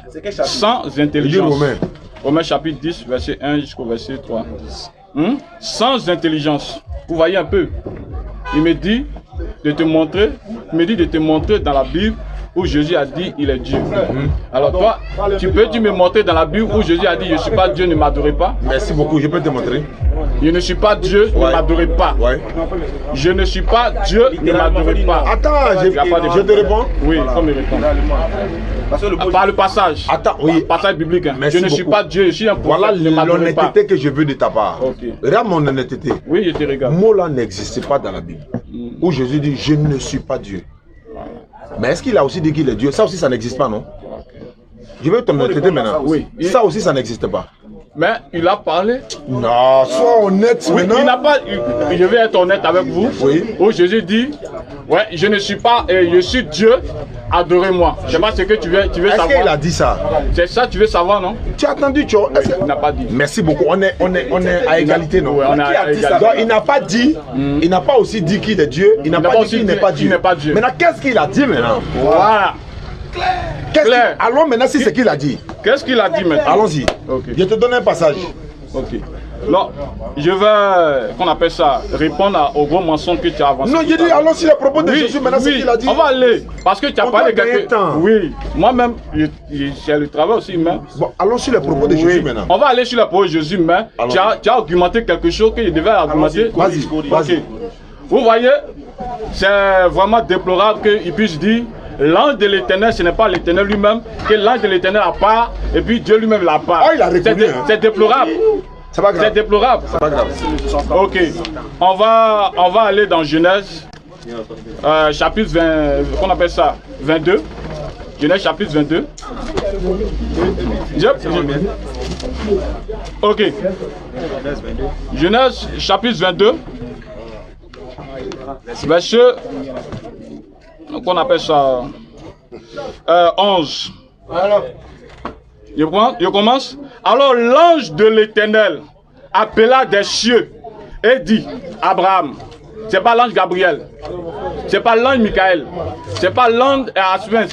sans intelligence. Romains chapitre 10, verset 1 jusqu'au verset 3. Sans intelligence. Vous voyez un peu. Il me dit de te montrer, dans la Bible où Jésus a dit il est Dieu. Alors toi, tu peux me montrer dans la Bible où Jésus a dit je ne suis pas Dieu, ne m'adorez pas. Merci beaucoup, je peux te montrer. Je ne suis pas Dieu, ne m'adorez pas. Ouais. Je ne suis pas Dieu, ne m'adorez pas. Attends, je te réponds. Oui, il faut me répondre. Par le passage. Attends, oui. Passage biblique. Hein. Merci Je ne suis pas Dieu, je suis un prophète. Voilà ne m'adorez pas. l'honnêteté que je veux de ta part. Ok. Regarde mon honnêteté. Oui, je te regarde. Le mot là n'existe pas dans la Bible. Où Jésus dit je ne suis pas Dieu. Mais est-ce qu'il a aussi dit qu'il est Dieu? Ça aussi, ça n'existe pas, non? Je veux ton honnêteté maintenant. Oui. Ça aussi, ça n'existe pas. Mais il a parlé. Non, sois honnête Oui, maintenant. il n'a pas. Je vais être honnête avec vous. Oui. Où Jésus dit, ouais, je ne suis pas, je suis Dieu, adorez-moi. Je sais pas ce que tu veux Est-ce qu'il savoir. a dit ça? C'est ça que tu veux savoir, non? Tu as entendu, tu vois? Il n'a pas dit. Merci beaucoup. On est à égalité, non? Ouais, on est à égalité. Donc, il n'a pas dit, il n'a pas aussi dit qu'il est Dieu, il n'a pas dit qu'il n'est pas Dieu. Maintenant, qu'est-ce qu'il a dit maintenant? Voilà. Claire. Allons maintenant si c'est ce qu'il a dit. Qu'est-ce qu'il a dit maintenant? Allons-y. Ok. Je te donne un passage. Ok. Non, je vais, qu'on appelle ça, répondre au gros mensonge que tu as avancé. Non, j'ai dit, allons sur les propos de Jésus, maintenant, ce qu'il a dit. On va aller, parce que tu as On parlé doit gagner quelque... temps. Oui, moi-même, j'ai le travail aussi, mais... Bon, allons sur les propos de Jésus maintenant. On va aller sur les propos de Jésus, mais tu as argumenté quelque chose que je devais argumenter. Vas-y. Ok. Vous voyez, c'est vraiment déplorable qu'il puisse dire l'ange de l'Éternel, ce n'est pas l'Éternel lui-même, que l'ange de l'Éternel a part et puis Dieu lui-même l'a part. Oh, il a reconnu, c'est déplorable. C'est pas grave. C'est déplorable. C'est pas grave. Ok, on va aller dans Genèse, chapitre 20, qu'on appelle ça, 22. Genèse chapitre 22. Ok. Genèse chapitre 22. Verset, qu'on appelle ça, 11. Je commence. Alors l'ange de l'Éternel appela des cieux et dit, Abraham, c'est pas l'ange Gabriel, c'est pas l'ange Michael, c'est pas l'ange Aspen.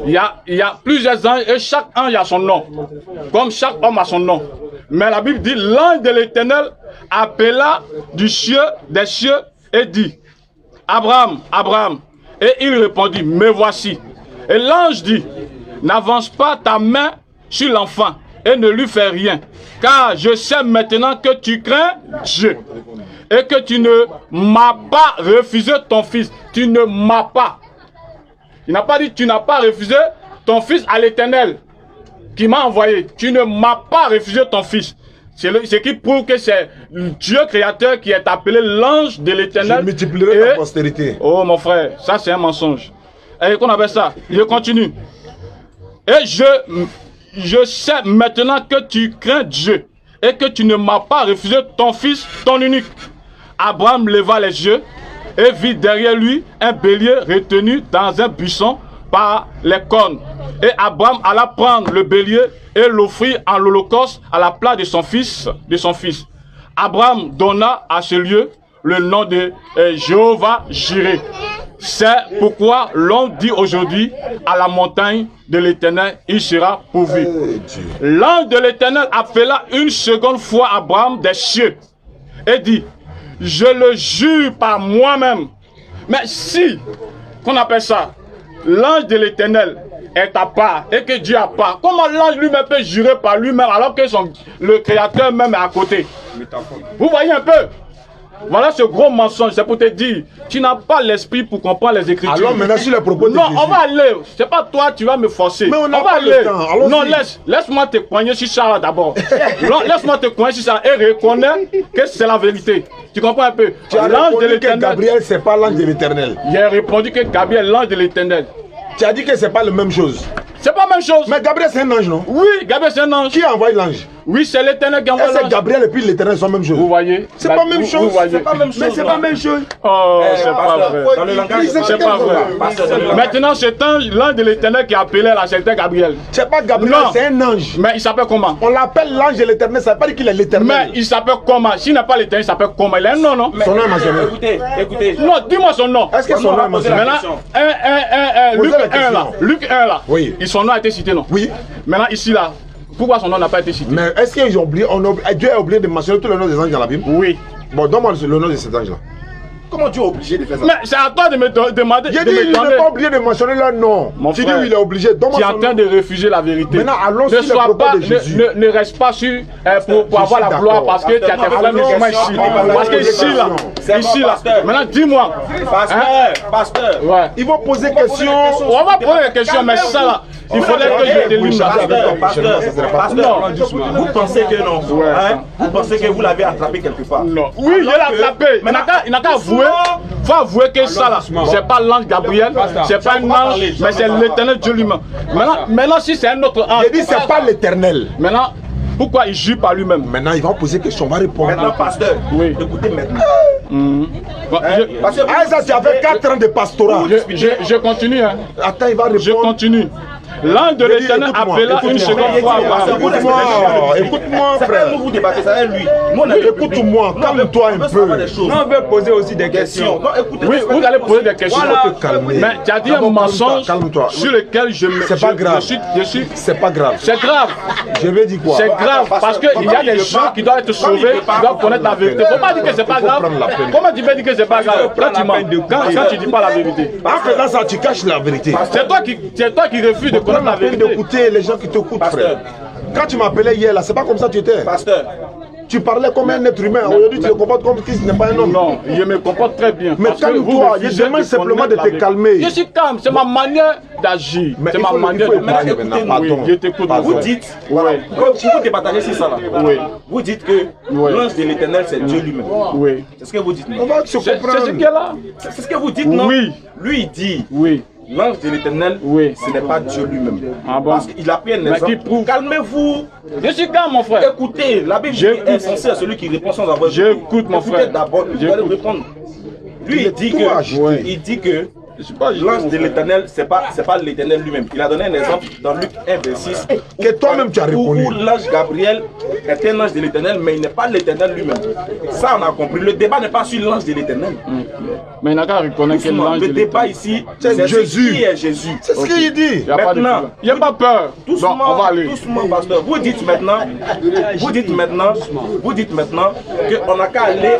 Il y a plusieurs anges et chaque ange a son nom, comme chaque homme a son nom. Mais la Bible dit, l'ange de l'Éternel appela des cieux et dit, Abraham, Abraham. Et il répondit, me voici. Et l'ange dit, n'avance pas ta main sur l'enfant et ne lui fais rien, car je sais maintenant que tu crains Dieu et que tu ne m'as pas refusé ton fils. Tu ne m'as pas. Il n'a pas dit tu n'as pas refusé ton fils à l'Éternel qui m'a envoyé. Tu ne m'as pas refusé ton fils. Ce qui prouve que c'est Dieu créateur qui est appelé l'ange de l'Éternel. Je multiplierai ta postérité. Oh mon frère, ça c'est un mensonge. Et qu'on appelle ça. Je continue. Et je sais maintenant que tu crains Dieu et que tu ne m'as pas refusé ton fils, ton unique. Abraham leva les yeux et vit derrière lui un bélier retenu dans un buisson par les cornes. Et Abraham alla prendre le bélier et l'offrit en holocauste à la place de son fils. Abraham donna à ce lieu le nom de Jéhovah Jireh. C'est pourquoi l'on dit aujourd'hui à la montagne de l'Éternel, il sera pourvu. L'ange de l'Éternel appela une seconde fois Abraham des cieux et dit, je le jure par moi-même. Mais si, qu'on appelle ça, l'ange de l'Éternel est à part et que Dieu a part, comment l'ange lui-même peut jurer par lui-même alors que le Créateur même est à côté? Vous voyez un peu? Voilà ce gros mensonge, c'est pour te dire, tu n'as pas l'esprit pour comprendre les Écritures. Alors maintenant sur les propos de non, Jésus. on va aller, c'est pas toi, tu vas me forcer. Mais on n'a va pas le temps. Non, laisse-moi te coigner sur ça d'abord. Laisse-moi te coigner sur ça et reconnais que c'est la vérité. Tu comprends un peu? Tu as répondu que Gabriel, c'est pas l'ange de l'Éternel. J'ai répondu que Gabriel, l'ange de l'Éternel. Tu as dit que c'est pas la même chose. C'est pas la même chose. Mais Gabriel, c'est un ange, non? Oui, Gabriel, c'est un ange. Qui a envoyé l'ange? Oui, c'est l'Éternel qui envoie l'ange. C'est Gabriel et puis l'Éternel sont la même chose. Vous voyez? C'est pas la même chose. C'est pas la même chose. Mais c'est pas la même chose. Oh, c'est pas vrai. Dans le langage, c'est pas vrai. Maintenant, c'est l'ange de l'Éternel qui a appelé là, c'était Gabriel. C'est pas Gabriel, c'est un ange. Mais il s'appelle comment? On l'appelle l'ange de l'Éternel, ça veut pas dire qu'il est l'Éternel. Mais il s'appelle comment? S'il n'a pas l'Éternel, il s'appelle comment? Il a un nom, non? Son nom est mentionné. Écoutez. Non, dis-moi son nom. Est-ce que son nom est mentionné? Maintenant, Luc 1 là. Oui. Son nom a été cité, non? Oui. Maintenant, ici là, pourquoi son nom n'a pas été cité? Mais est-ce qu'ils ont oublié, Dieu a oublié de mentionner tous les noms des anges dans la Bible? Oui. Bon, donne-moi le nom de cet ange-là. Comment Dieu est obligé de faire ça? Mais c'est à toi de me demander. J'ai dit, il n'est pas obligé de mentionner leur nom. Tu dis, il est obligé. Tu es en train de refuser la vérité. Maintenant, allons sur les propos de Jésus. Ne reste pas sur pour avoir la gloire parce que tu as tes frères musulmans ici. Parce que ici là, maintenant dis-moi. Pasteur, ouais. Ils vont poser des questions. On va poser des questions, mais ça là, il faudrait que je délivre. Pasteur, vous pensez que non? Vous pensez que vous l'avez attrapé quelque part? Non. Oui, je l'ai attrapé. Mais il n'a qu'à avouer. Il faut avouer que ça là, c'est pas l'ange Gabriel, c'est pas un ange, mais c'est l'Éternel Dieu lui-même. Maintenant, si c'est un autre ange. J'ai dit, c'est pas l'Éternel. Maintenant, pourquoi il jure par lui-même? Maintenant, il va poser des questions, on va répondre. Maintenant, pasteur, oui. Écoutez maintenant. Ça, tu avais 4 ans de pastorat. Je continue. Hein. Attends, il va répondre. Je continue. L'ange de l'Éternel appela une seconde fois. Écoute-moi, frère. Vous débattez ça avec lui. Écoute-moi, calme-toi un peu. On veut poser aussi des questions. Oui, vous allez poser des questions. Mais tu as dit un mensonge sur lequel je me. C'est pas grave. C'est pas grave. C'est grave. Je vais dire quoi? C'est grave parce qu'il y a des gens qui doivent être sauvés, qui doivent connaître la vérité. Faut pas dire que c'est pas grave. Comment tu peux dire que c'est pas grave quand tu dis pas la vérité? En faisant ça, tu caches la vérité. C'est toi qui refuses de la peine d'écouter les gens qui t'écoutent, frère. Quand tu m'appelais hier là, c'est pas comme ça que tu étais. Pasteur, Tu parlais comme un être humain. Aujourd'hui, tu te comportes comme si tu n'es pas un homme. Non, je me comporte très bien. Mais calme-toi, je demande simplement de te calmer. Je suis calme, c'est ma manière d'agir. C'est ma manière de... Je t'écoute. Vous dites, voilà, vous départagez sur ça là. Oui. Vous dites que l'ange de l'éternel, c'est Dieu lui-même. Oui. C'est ce que vous dites. On va se comprendre. C'est ce qu'elle a. C'est ce que vous dites, non? Oui. Lui, il dit. Oui. L'ange de l'éternel, ce n'est pas Dieu lui-même. Ah bon? Parce qu'il a pris un exemple. Calmez-vous. Je suis calme, mon frère. Écoutez, la Bible est censée à celui qui répond sans avoir. J'écoute, mon frère. D'abord, vous allez répondre. Lui, il dit que l'ange de l'éternel, c'est pas l'éternel lui-même. Il a donné un exemple dans Luc 1, verset 6. Que toi-même tu as répondu. Où l'ange Gabriel est un ange de l'éternel, mais il n'est pas l'éternel lui-même. Ça, on a compris. Le débat n'est pas sur l'ange de l'éternel. Mais il n'a qu'à reconnaître que l'ange de l'éternel. Le débat ici, c'est Jésus. Qui est Jésus? C'est ce qu'il dit. Maintenant, il n'y a pas peur. Doucement, on va aller. Doucement, pasteur. Vous dites maintenant qu'on n'a qu'à aller.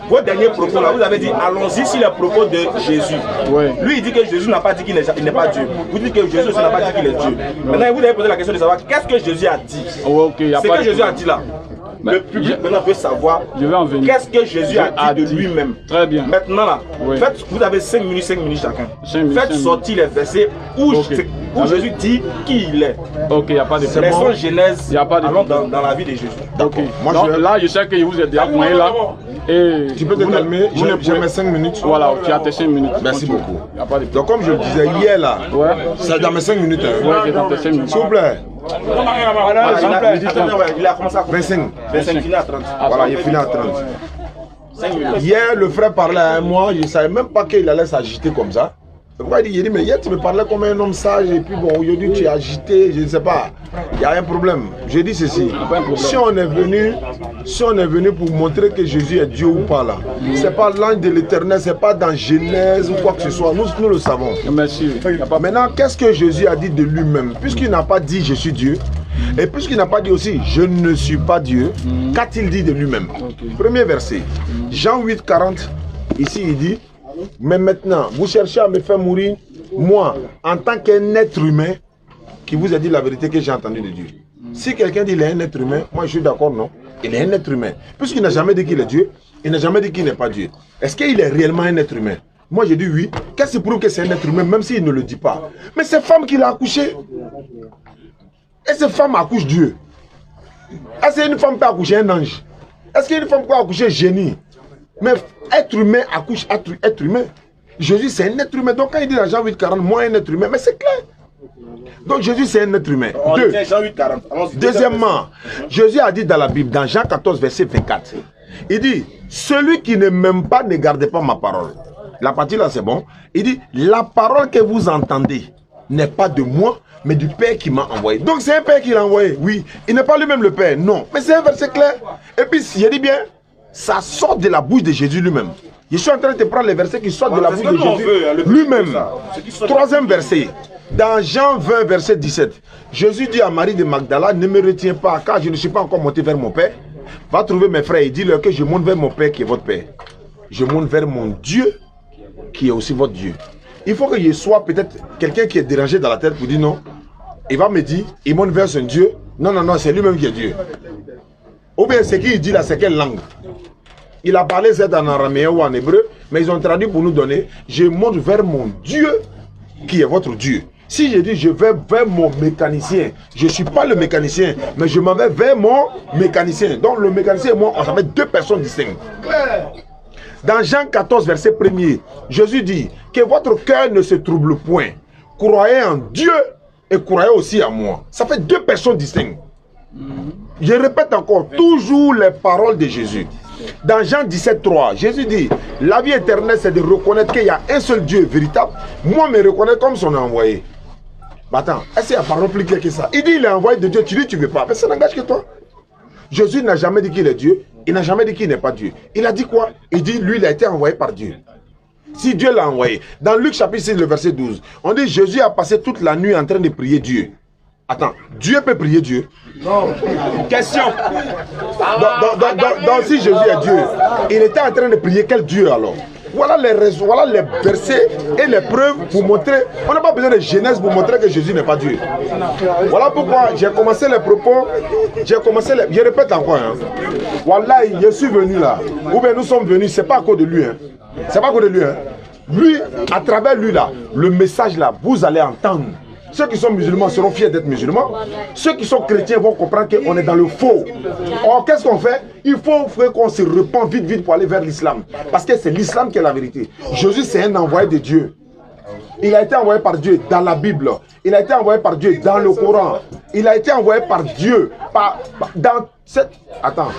Vos derniers propos là, vous avez dit allons-y sur les propos de Jésus. Oui. Lui, il dit que Jésus n'a pas dit qu'il n'est pas Dieu. Vous dites que Jésus n'a pas dit qu'il est Dieu. Maintenant, vous avez posé la question de savoir qu'est-ce que Jésus a dit. C'est que Jésus a dit là. Le public maintenant veut savoir qu'est-ce que Jésus a dit de lui-même. Très bien. Maintenant là, vous avez 5 minutes chacun. Faites sortir les versets où Jésus dit qui il est. Ok, il n'y a pas de problème. Laissons Genèse, allons dans la vie de Jésus. Ok. Là, je sais que je vous ai déjà pointé là. Et tu peux te calmer, j'ai mes 5 minutes. Voilà, tu as tes 5 minutes. Merci beaucoup. Donc comme je le disais hier là, c'est dans mes 5 minutes. Oui, c'est dans tes 5 minutes. S'il vous plaît. Il a commencé à 25. 25, fini à 30. Voilà, il est fini à 30. Hier, le frère parlait à moi, je ne savais même pas qu'il allait s'agiter comme ça. Pourquoi il dit, mais hier tu me parlais comme un homme sage et puis bon, aujourd'hui tu es agité, je ne sais pas. Il y a un problème. Je dis ceci, si on est venu pour montrer que Jésus est Dieu ou pas là, c'est pas l'ange de l'éternel, c'est pas dans Genèse ou quoi que ce soit, nous le savons. Merci. Maintenant, qu'est-ce que Jésus a dit de lui-même? Puisqu'il n'a pas dit je suis Dieu, et puisqu'il n'a pas dit aussi je ne suis pas Dieu, qu'a-t-il dit de lui-même? Premier verset, Jean 8, 40, ici il dit, mais maintenant, vous cherchez à me faire mourir, moi, en tant qu'un être humain, qui vous a dit la vérité que j'ai entendue de Dieu. Si quelqu'un dit qu'il est un être humain, moi je suis d'accord, non. Il est un être humain. Puisqu'il n'a jamais dit qu'il est Dieu, il n'a jamais dit qu'il n'est pas Dieu. Est-ce qu'il est réellement un être humain? Moi je dis oui. Qu'est-ce qui prouve que c'est un être humain, même s'il ne le dit pas? Mais c'est femme qui l'a accouché. Et cette femme accouche Dieu. Est-ce qu'une femme peut accoucher un ange? Est-ce qu'une femme peut accoucher génie? Mais être humain accouche être humain. Jésus c'est un être humain. Donc quand il dit dans Jean 8,40, moi un être humain, mais c'est clair. Donc Jésus c'est un être humain. Deuxièmement, Jésus a dit dans la Bible, dans Jean 14, verset 24, il dit, celui qui ne m'aime pas ne garde pas ma parole. La partie là c'est bon. Il dit, la parole que vous entendez n'est pas de moi, mais du Père qui m'a envoyé. Donc c'est un Père qui l'a envoyé, oui. Il n'est pas lui-même le Père, non. Mais c'est un verset clair. Et puis, je dis bien, ça sort de la bouche de Jésus lui-même. Je suis en train de te prendre les versets qui sortent de la bouche de Jésus lui-même. Troisième verset. Dans Jean 20, verset 17, Jésus dit à Marie de Magdala, ne me retiens pas, car je ne suis pas encore monté vers mon Père. Va trouver mes frères et dis-leur que je monte vers mon Père qui est votre Père. Je monte vers mon Dieu qui est aussi votre Dieu. Il faut qu'il soit peut-être quelqu'un qui est dérangé dans la tête pour dire non. Il va me dire, il monte vers son Dieu. Non, non, non, c'est lui-même qui est Dieu. Ou bien ce qu'il dit là, c'est quelle langue? Il a parlé ça en araméen ou en hébreu, mais ils ont traduit pour nous donner, je monte vers mon Dieu qui est votre Dieu. Si je dis je vais vers mon mécanicien, je ne suis pas le mécanicien, mais je m'en vais vers mon mécanicien. Donc le mécanicien et moi, on s'appelle deux personnes distinctes. Dans Jean 14, verset 1er, Jésus dit que votre cœur ne se trouble point. Croyez en Dieu et croyez aussi en moi. Ça fait deux personnes distinctes. Je répète encore, toujours les paroles de Jésus. Dans Jean 17, 3, Jésus dit, la vie éternelle, c'est de reconnaître qu'il y a un seul Dieu véritable. Moi, me reconnaître comme son envoyé. Mais attends, est-ce qu'il y a parole plus claire que ça? Il dit, il est envoyé de Dieu, tu dis, tu ne veux pas. Mais ça n'engage que toi. Jésus n'a jamais dit qu'il est Dieu. Il n'a jamais dit qu'il n'est pas Dieu. Il a dit quoi? Il dit, lui, il a été envoyé par Dieu. Si Dieu l'a envoyé. Dans Luc chapitre 6, le verset 12, on dit, Jésus a passé toute la nuit en train de prier Dieu. Attends, Dieu peut prier Dieu? Non. Question. Donc si Jésus est Dieu, il était en train de prier quel Dieu alors? Voilà les raisons, voilà les versets et les preuves pour montrer. On n'a pas besoin de Genèse pour montrer que Jésus n'est pas Dieu. Voilà pourquoi j'ai commencé les propos. Je répète encore. Hein. Voilà, je suis venu là. Ou bien nous sommes venus, c'est pas à cause de lui. Hein. C'est pas à cause de lui. Hein. Lui, à travers lui là, le message là, vous allez entendre. Ceux qui sont musulmans seront fiers d'être musulmans. Ceux qui sont chrétiens vont comprendre qu'on est dans le faux. Or, qu'est-ce qu'on fait? Il faut qu'on se repent vite pour aller vers l'islam. Parce que c'est l'islam qui est la vérité. Jésus, c'est un envoyé de Dieu. Il a été envoyé par Dieu dans la Bible. Il a été envoyé par Dieu dans le Coran. Il a été envoyé par Dieu dans cette... Attends.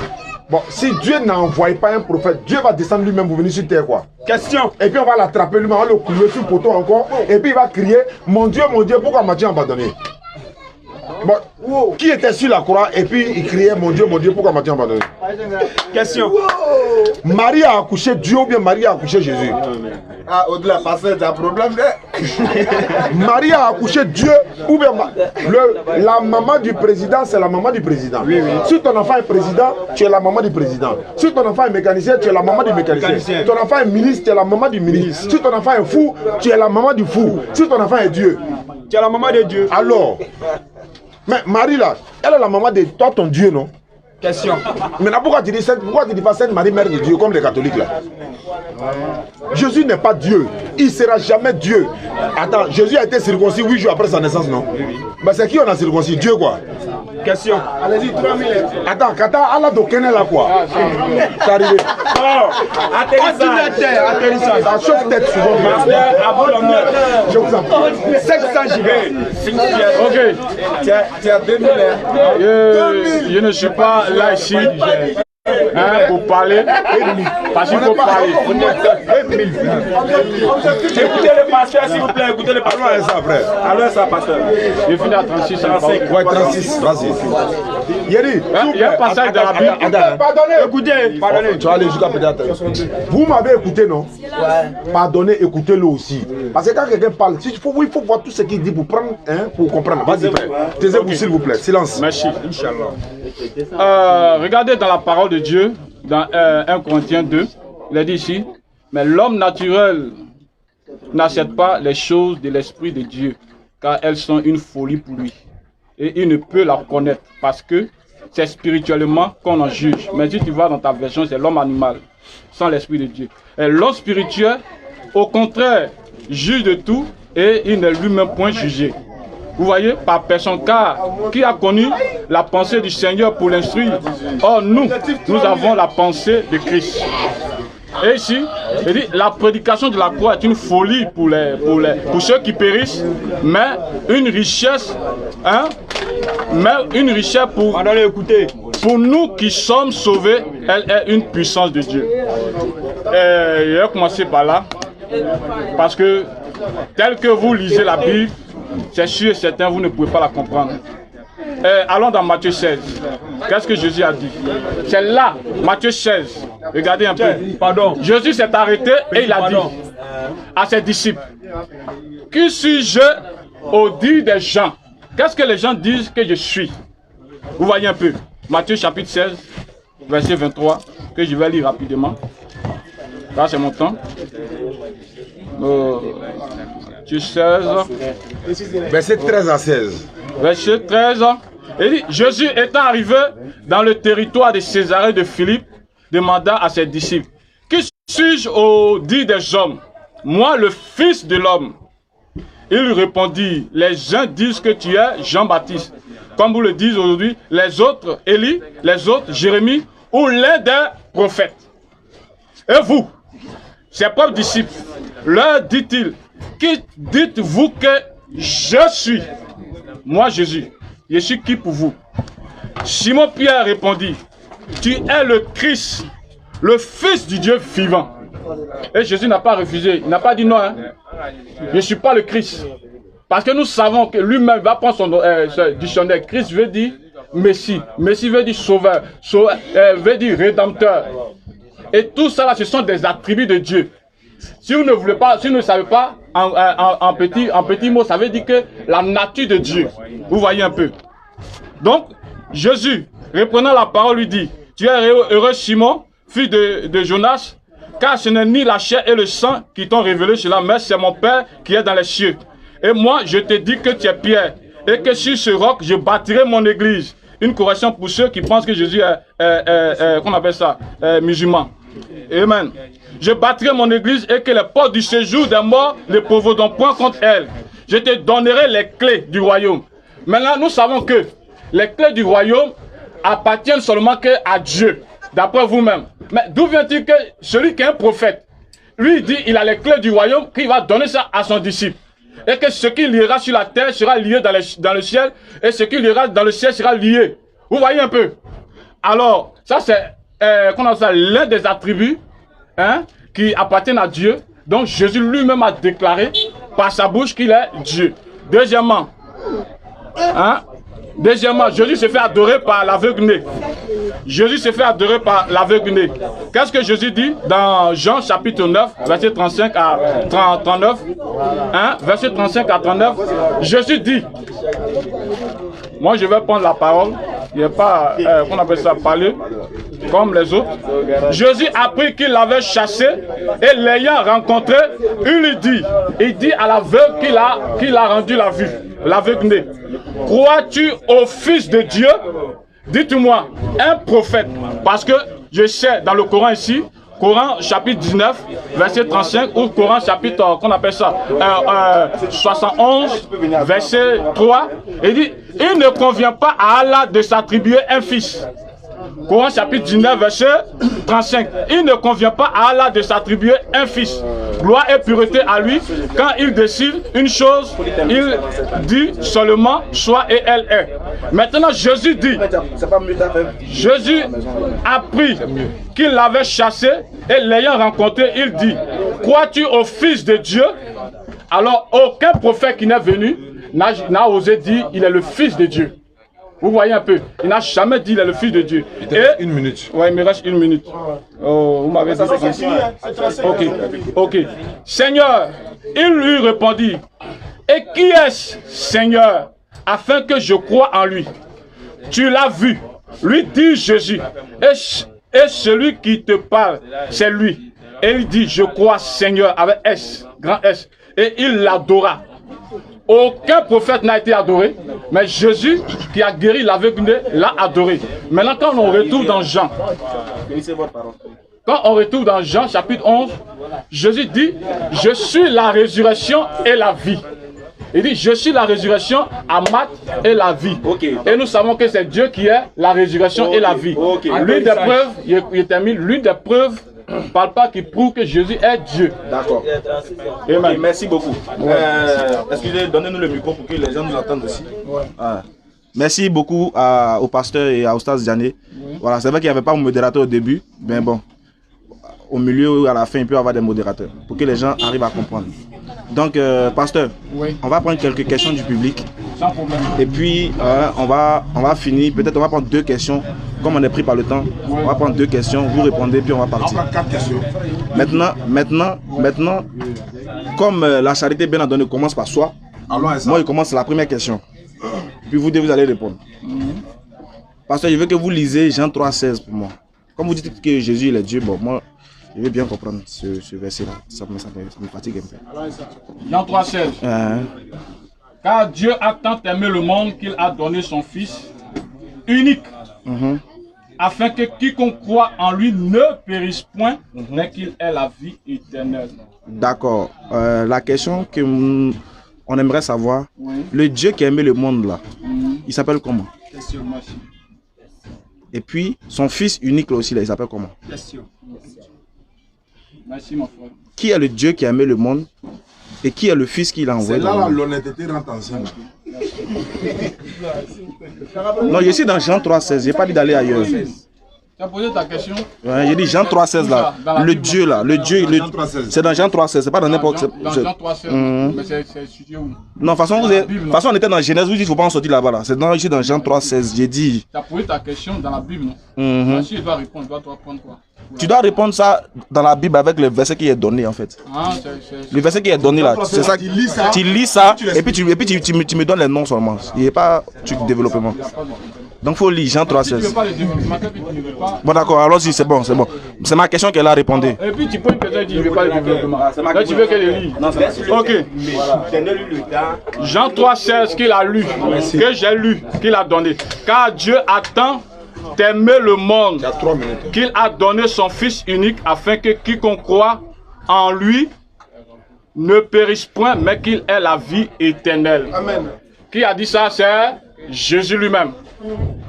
Bon, si Dieu n'envoie pas un prophète, Dieu va descendre lui-même pour venir sur terre, quoi. Question. Et puis on va l'attraper lui-même, on va le couler sur le poteau encore. Et puis il va crier, mon Dieu, pourquoi m'as-tu abandonné? Bon, qui était sur la croix et puis il criait, mon Dieu, pourquoi m'as-tu abandonné? Question. Marie a accouché Dieu ou bien Marie a accouché Jésus? Ah, au-delà, parce que c'est un problème. Marie a accouché Dieu ou bien la maman du président, c'est la maman du président. Oui, oui. Si ton enfant est président, tu es la maman du président. Si ton enfant est mécanicien, tu es la maman du mécanicien. Ton enfant est ministre, tu es la maman du ministre. Si ton enfant est fou, tu es la maman du fou. Si ton enfant est Dieu, tu es la maman de Dieu. Alors, mais Marie là, elle est la maman de toi, ton Dieu, non? Question. Maintenant, pourquoi tu dis pas Sainte Marie, mère de Dieu, comme les catholiques là? Jésus n'est pas Dieu. Il ne sera jamais Dieu. Attends, Jésus a été circoncis 8 jours après sa naissance, non? Ben, c'est qui on a circoncis? Dieu, quoi? Question. Allez-y, 3000. Attends, Allah d'aucun est là, quoi? C'est arrivé. Non, atterrissage. Ça chauffe tête souvent. Je vous en prie. 700 giga. Ok. Tu as 2000. Je ne suis pas là ici pour parler, parce qu'il faut parler. Écoutez le pasteur, s'il vous plaît, écoutez le pasteur. Allons ça après. Allons ça, pasteur. Je finis à 36, 35. Ouais, 36, vas-y. Il y a un passage dans la Bible. Pardonnez, écoutez. Pardonnez. Tu vas aller jusqu'à peut-être. Vous m'avez écouté, non? Pardonnez, écoutez-le aussi. Parce que quand quelqu'un parle, il faut voir tout ce qu'il dit pour prendre, pour comprendre. Vas-y, frère. Taisez-vous, s'il vous plaît. Silence. Merci. Regardez dans la parole de Dieu, dans 1 Corinthiens 2, il a dit ici, mais l'homme naturel n'accepte pas les choses de l'Esprit de Dieu, car elles sont une folie pour lui. Et il ne peut la reconnaître, parce que c'est spirituellement qu'on en juge. Mais si tu vas dans ta version, c'est l'homme animal, sans l'Esprit de Dieu. Et l'homme spirituel, au contraire, juge de tout, et il n'est lui-même point jugé. Vous voyez, par personne, car qui a connu la pensée du Seigneur pour l'instruire? Or, nous avons la pensée de Christ. Et ici, il dit, la prédication de la croix est une folie pour ceux qui périssent, mais une richesse, pour nous qui sommes sauvés, elle est une puissance de Dieu. Et je vais commencer par là, parce que tel que vous lisez la Bible, c'est sûr et certain, vous ne pouvez pas la comprendre. Allons dans Matthieu 16. Qu'est-ce que Jésus a dit? C'est là, Matthieu 16. Regardez un peu. Pardon. Jésus s'est arrêté et il a dit à ses disciples, qui suis-je au dire des gens? Qu'est-ce que les gens disent que je suis? Vous voyez un peu. Matthieu chapitre 16, verset 23, que je vais lire rapidement. Là, c'est mon temps. Matthieu 16. Verset 13 à 16. Verset 13. Il dit, Jésus étant arrivé dans le territoire de Césarée de Philippe, demanda à ses disciples, qui suis-je au dit des hommes? Moi, le Fils de l'homme. Il lui répondit, les gens disent que tu es Jean-Baptiste, comme vous le dites aujourd'hui, les autres Élie, les autres Jérémie, ou l'un des prophètes. Et vous, ses propres disciples, leur dit-il, qui dites-vous que je suis? Moi, Jésus, je suis qui pour vous? Simon Pierre répondit, tu es le Christ, le Fils du Dieu vivant. Et Jésus n'a pas refusé, il n'a pas dit non, je ne suis pas le Christ. Parce que nous savons que lui-même va prendre son dictionnaire. Christ veut dire Messie, Messie veut dire sauveur, veut dire rédempteur. Et tout ça là, ce sont des attributs de Dieu. Si vous ne voulez pas, si vous ne savez pas, en petit mot, ça veut dire que la nature de Dieu. Vous voyez un peu. Donc, Jésus, reprenant la parole, lui dit, tu es heureux Simon, fils de Jonas, car ce n'est ni la chair et le sang qui t'ont révélé cela, mais c'est mon Père qui est dans les cieux. Et moi, je te dis que tu es Pierre, et que sur ce roc, je bâtirai mon église. Une correction pour ceux qui pensent que Jésus est qu'on appelle ça, musulman. Amen. Je bâtirai mon église et que les portes du séjour des morts ne provoqueront point contre elle. Je te donnerai les clés du royaume. Maintenant, nous savons que les clés du royaume appartiennent seulement à Dieu, d'après vous-même. Mais d'où vient-il que celui qui est un prophète, lui dit il a les clés du royaume, qu'il va donner ça à son disciple. Et que ce qui liera sur la terre sera lié dans le ciel, et ce qui liera dans le ciel sera lié. Vous voyez un peu? Alors, ça c'est l'un des attributs qui appartiennent à Dieu. Donc Jésus lui-même a déclaré par sa bouche qu'il est Dieu. Deuxièmement, Jésus se fait adorer par l'aveugle-né. Jésus se fait adorer par l'aveugle-né. Qu'est-ce que Jésus dit dans Jean chapitre 9, verset 35 à 39? Verset 35 à 39. Jésus dit, moi je vais prendre la parole, il n'y a pas, qu'on appelle ça, parler, comme les autres. Jésus apprit qu'il l'avait chassé et l'ayant rencontré, il dit à l'aveugle qu'il a rendu la vue, l'aveugle-né. Crois-tu au Fils de Dieu? Dites-moi, un prophète, parce que je sais dans le Coran ici, Coran chapitre 19, verset 35, ou Coran chapitre, qu'on appelle ça, 71, verset 3, il dit, il ne convient pas à Allah de s'attribuer un fils. Coran chapitre 19, verset 35. Il ne convient pas à Allah de s'attribuer un fils. Gloire et pureté à lui. Quand il décide une chose, il dit seulement soit et elle est. Maintenant, Jésus dit, Jésus a pris qu'il l'avait chassé et l'ayant rencontré, il dit, crois-tu au Fils de Dieu? Alors, aucun prophète qui n'est venu n'a osé dire, il est le Fils de Dieu. Vous voyez un peu, il n'a jamais dit il est le Fils de Dieu. Et une minute. Oui, il me reste une minute. Oh, vous m'avez dit ça. Ok. Seigneur, il lui répondit, et qui est-ce, Seigneur, afin que je croie en lui? Tu l'as vu, lui dit Jésus. Et celui qui te parle, c'est lui. Et il dit, je crois, Seigneur, avec S, grand S. Et il l'adora. Aucun prophète n'a été adoré, mais Jésus qui a guéri l'aveugle l'a adoré. Maintenant, quand on retrouve dans Jean, chapitre 11, Jésus dit, je suis la résurrection et la vie. Il dit, je suis la résurrection, Amat et la vie. Et nous savons que c'est Dieu qui est la résurrection et la vie. L'une des preuves, il termine, l'une des preuves, parle pas qui prouve que Jésus est Dieu. D'accord. Okay, merci beaucoup. Excusez, donnez-nous le micro pour que les gens nous entendent aussi. Merci beaucoup au pasteur et à Oustaz Diané. Voilà, c'est vrai qu'il n'y avait pas de modérateur au début, mais bon, au milieu ou à la fin, il peut y avoir des modérateurs pour que les gens arrivent à comprendre. Donc, pasteur, on va prendre quelques questions du public. Sans problème. Et puis, on va finir. Peut-être on va prendre 2 questions. Comme on est pris par le temps, on va prendre 2 questions. Vous répondez, puis on va partir. On va prendre 4 questions. Maintenant, comme la charité bien ordonnée commence par soi, moi, je commence la première question. Puis vous allez répondre. Pasteur, je veux que vous lisez Jean 3,16 pour moi. Comme vous dites que Jésus il est Dieu, bon, moi, je veux bien comprendre ce verset-là. Ça me fatigue un peu. Jean 3,16. Car Dieu a tant aimé le monde qu'il a donné son Fils unique, afin que quiconque croit en lui ne périsse point, mais qu'il ait la vie éternelle. D'accord. La question qu'on aimerait savoir, le Dieu qui a aimé le monde là, il s'appelle comment? Et puis, son Fils unique là aussi, là, il s'appelle comment? Merci mon frère. Qui est le Dieu qui a aimé le monde et qui est le Fils qu'il a envoyé? C'est là l'honnêteté rentre en scène. Non, je suis dans Jean 3,16, je n'ai pas dit d'aller ailleurs. Tu as posé ta question? Ouais, j'ai dit Jean 3,16 là, le Dieu là, c'est dans Jean 3,16, c'est pas dans n'importe quel. Dans Jean 3,16, mais c'est situé où? Non, de toute façon on était dans Genèse, vous dites qu'il ne faut pas en sortir là-bas là, c'est ici dans Jean 3,16, j'ai dit. Tu as posé ta question dans la Bible, non? Si je dois répondre, je dois prendre quoi? Tu dois répondre ça dans la Bible avec le verset qui est donné en fait. Le verset qui est donné là, c'est ça. Tu lis ça et puis tu me donnes les noms seulement. Il n'y a pas de développement. Donc, il faut lire Jean 3,16. Si tu veux pas le développement, tu ne veux pas. Bon, d'accord, allons-y, c'est bon, c'est bon. C'est ma question qu'elle a répondu. Et puis tu poses une question et tu ne veux pas le développement. Là, tu veux qu'elle le lise. Ok. Jean 3,16 qu'il a lu, que j'ai lu, qu'il a donné. Car Dieu a tant aimé le monde qu'il a donné son Fils unique afin que quiconque croit en lui ne périsse point, mais qu'il ait la vie éternelle. Amen. Qui a dit ça? C'est Jésus lui-même.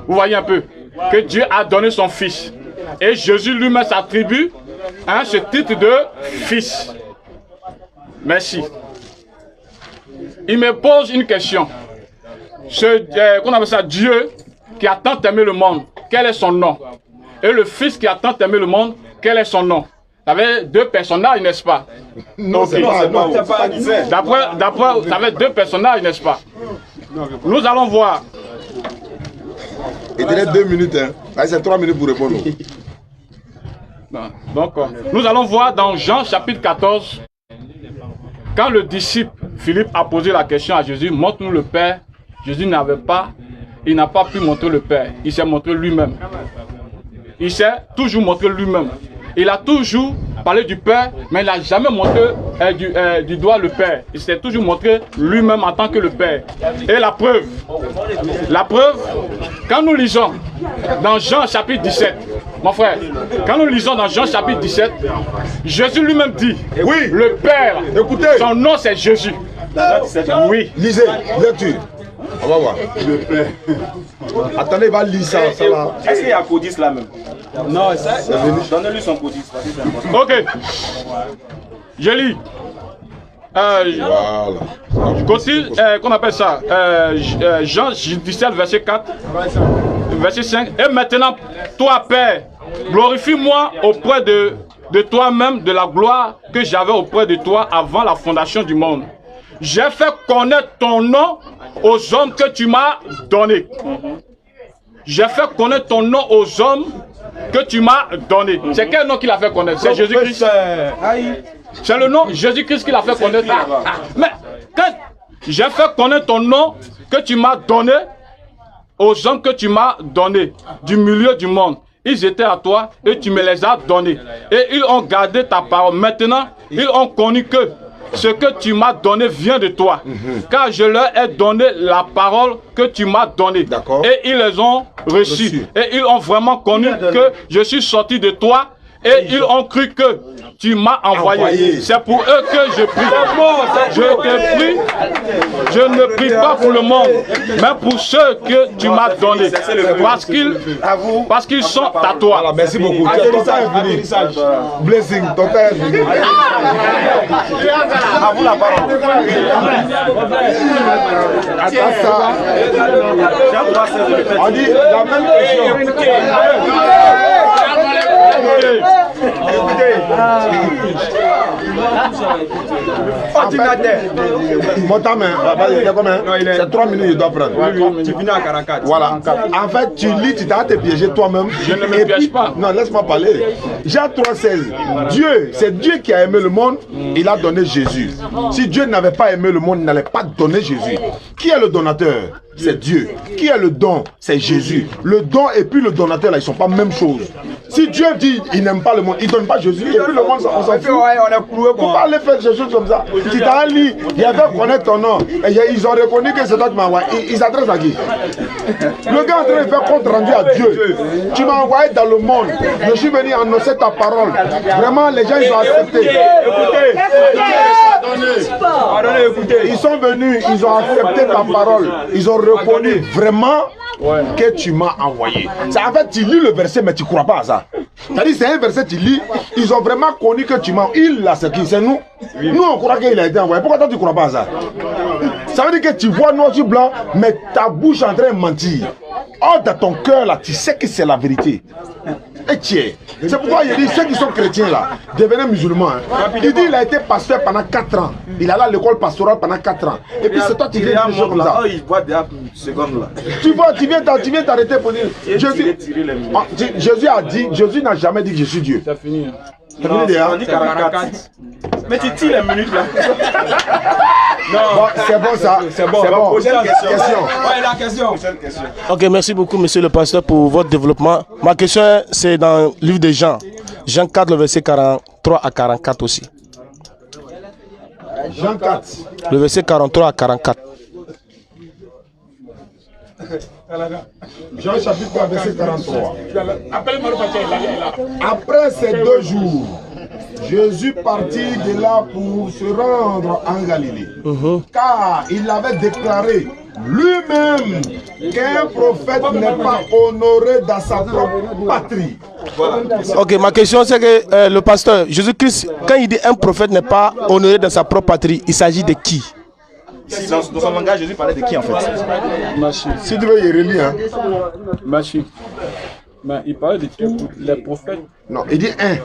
Vous voyez un peu que Dieu a donné son Fils. Et Jésus lui-même s'attribue ce titre de Fils. Merci. Il me pose une question. Qu'on appelle ça Dieu qui a tant aimé le monde, quel est son nom? Et le Fils qui a tant aimé le monde, quel est son nom? Ça avait deux personnages, n'est-ce pas? Non, c'est pas. D'après, ça avait deux personnages, n'est-ce pas? Nous allons voir. Il dirait 2 minutes, hein. C'est 3 minutes pour répondre. Donc, nous allons voir dans Jean chapitre 14, quand le disciple Philippe a posé la question à Jésus, montre-nous le Père. Jésus n'a pas pu montrer le Père. Il s'est montré lui-même. Il s'est toujours montré lui-même. Il a toujours parlé du Père, mais il n'a jamais montré du doigt le Père. Il s'est toujours montré lui-même en tant que le Père. Et la preuve, quand nous lisons dans Jean chapitre 17, mon frère, quand nous lisons dans Jean chapitre 17, Jésus lui-même dit, oui, le Père, écoutez, son nom c'est Jésus. Oui. Lisez, lecture. On va voir. Le Père. Attendez, il va lire ça. Là. Est-ce qu'il y a codice là même? Non, donnez-lui son codice. Ok. Je lis. Voilà. Qu'on appelle ça Jean 17, verset 4, verset 5. Et maintenant, toi, Père, glorifie-moi auprès de toi-même de la gloire que j'avais auprès de toi avant la fondation du monde. J'ai fait connaître ton nom aux hommes que tu m'as donnés. J'ai fait connaître ton nom aux hommes que tu m'as donné. C'est quel nom qu'il a fait connaître? C'est Jésus-Christ. C'est le nom Jésus-Christ qu'il a fait connaître. Mais quand j'ai fait connaître ton nom que tu m'as donné aux hommes que tu m'as donnés du milieu du monde. Ils étaient à toi et tu me les as donnés. Et ils ont gardé ta parole. Maintenant, ils ont connu que ce que tu m'as donné vient de toi. Car je leur ai donné la parole que tu m'as donnée. Et ils les ont reçus. Et ils ont vraiment connu que je suis sorti de toi. Et ils ont cru que tu m'as envoyé. C'est pour eux que je prie. Je te prie. Je ne prie pas pour le monde, mais pour ceux que tu m'as donnés. Parce qu'ils sont à toi. Voilà, merci beaucoup. Ton temps est fini. Blessing, ton temps est fini. À vous la parole. Attends ça. On dit la même question. Mon temps, c'est 3 minutes, il doit prendre. Tu finis à 44. Voilà. En fait, tu lis, tu t'as te piéger toi-même. Je ne me piège pas. Non, laisse-moi parler. Jean 3,16. Dieu, c'est Dieu qui a aimé le monde, il a donné Jésus. Si Dieu n'avait pas aimé le monde, il n'allait pas donner Jésus. Qui est le donateur? C'est Dieu. Qui est le don? C'est Jésus. Le don et puis le donateur, là, ils ne sont pas la même chose. Si Dieu dit il n'aime pas le monde, il ne donne pas Jésus. Et puis le monde, on s'en fout. On ne peut pas aller faire des choses comme ça. Si tu as un lit, il a fait connaître ton nom. Et ils ont reconnu que c'est toi qui m'as envoyé. Ils s'adressent à qui? Le gars est en train de faire compte rendu à Dieu. Tu m'as envoyé dans le monde. Je suis venu annoncer ta parole. Vraiment, les gens, ils ont accepté. Écoutez. Ils sont venus, ils ont accepté ta parole. Ils ont reconnu vraiment que tu m'as envoyé. En fait, tu lis le verset, mais tu ne crois pas à ça. C'est-à-dire, c'est un verset, tu lis, ils ont vraiment connu que tu m'as envoyé. Il l'a, c'est qui? C'est nous. Nous, on croit qu'il a été envoyé. Pourquoi toi, tu ne crois pas à ça? Ça veut dire que tu vois noir sur blanc, mais ta bouche est en train de mentir. Or, dans ton cœur, là, tu sais que c'est la vérité. Et tiens, c'est pourquoi il dit ceux qui sont chrétiens là, devenaient musulmans. Hein. Il dit il a été pasteur pendant 4 ans. Il allait à l'école pastorale pendant 4 ans. Et puis c'est toi qui viens dire comme ça. Tu vois, tu viens t'arrêter pour dire. Jésus a dit, Jésus n'a jamais dit que je suis Dieu. C'est fini. Non, on dit 44. Mais tu tires les minutes là. Non, bon, c'est bon ça. C'est bon. Prochaine question. Ouais, la question. Ok, merci beaucoup, monsieur le pasteur, pour votre développement. Ma question, c'est dans le livre de Jean. Jean 4, le verset 43 à 44 aussi. Jean 4. Le verset 43 à 44. Jean chapitre 4, verset 43. Après ces 2 jours, Jésus partit de là pour se rendre en Galilée. Car il avait déclaré lui-même qu'un prophète n'est pas honoré dans sa propre patrie. Ok, ma question c'est que le pasteur Jésus-Christ, quand il dit un prophète n'est pas honoré dans sa propre patrie, il s'agit de qui? Dans son langage, Jésus parlait de qui en fait? Si tu veux y relire, hein. Merci. Mais il parlait de tous les prophètes. Non, il dit un.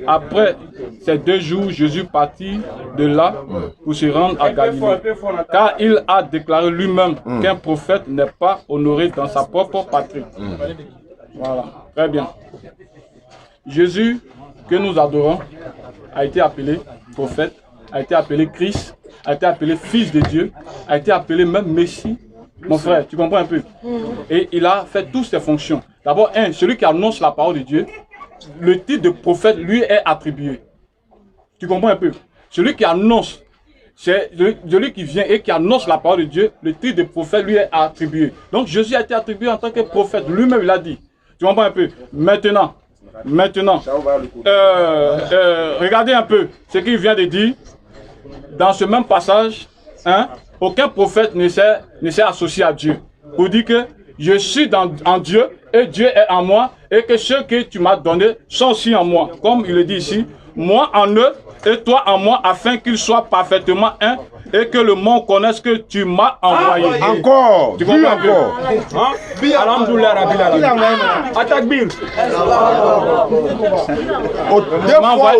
Après ces 2 jours, Jésus partit de là pour se rendre à Galilée. Car il a déclaré lui-même qu'un prophète n'est pas honoré dans sa propre patrie. Voilà, très bien. Jésus, que nous adorons, a été appelé prophète, a été appelé Christ, a été appelé fils de Dieu, a été appelé même Messie. Mon frère, tu comprends un peu? Et il a fait toutes ses fonctions. D'abord, celui qui annonce la parole de Dieu, le titre de prophète lui est attribué. Tu comprends un peu? Celui qui annonce, c'est celui qui vient et qui annonce la parole de Dieu, le titre de prophète lui est attribué. Donc Jésus a été attribué en tant que prophète. Lui-même, il a dit. Tu comprends un peu? Maintenant, regardez un peu ce qu'il vient de dire. Dans ce même passage, aucun prophète ne s'est associé à Dieu. Pour dire que je suis en Dieu et Dieu est en moi et que ceux que tu m'as donnés sont aussi en moi. Comme il le dit ici, moi en eux et toi en moi, afin qu'ils soient parfaitement un et que le monde connaisse que tu m'as envoyé. Encore. Tu comprends encore? Alhamdoulilah, attaque Bir.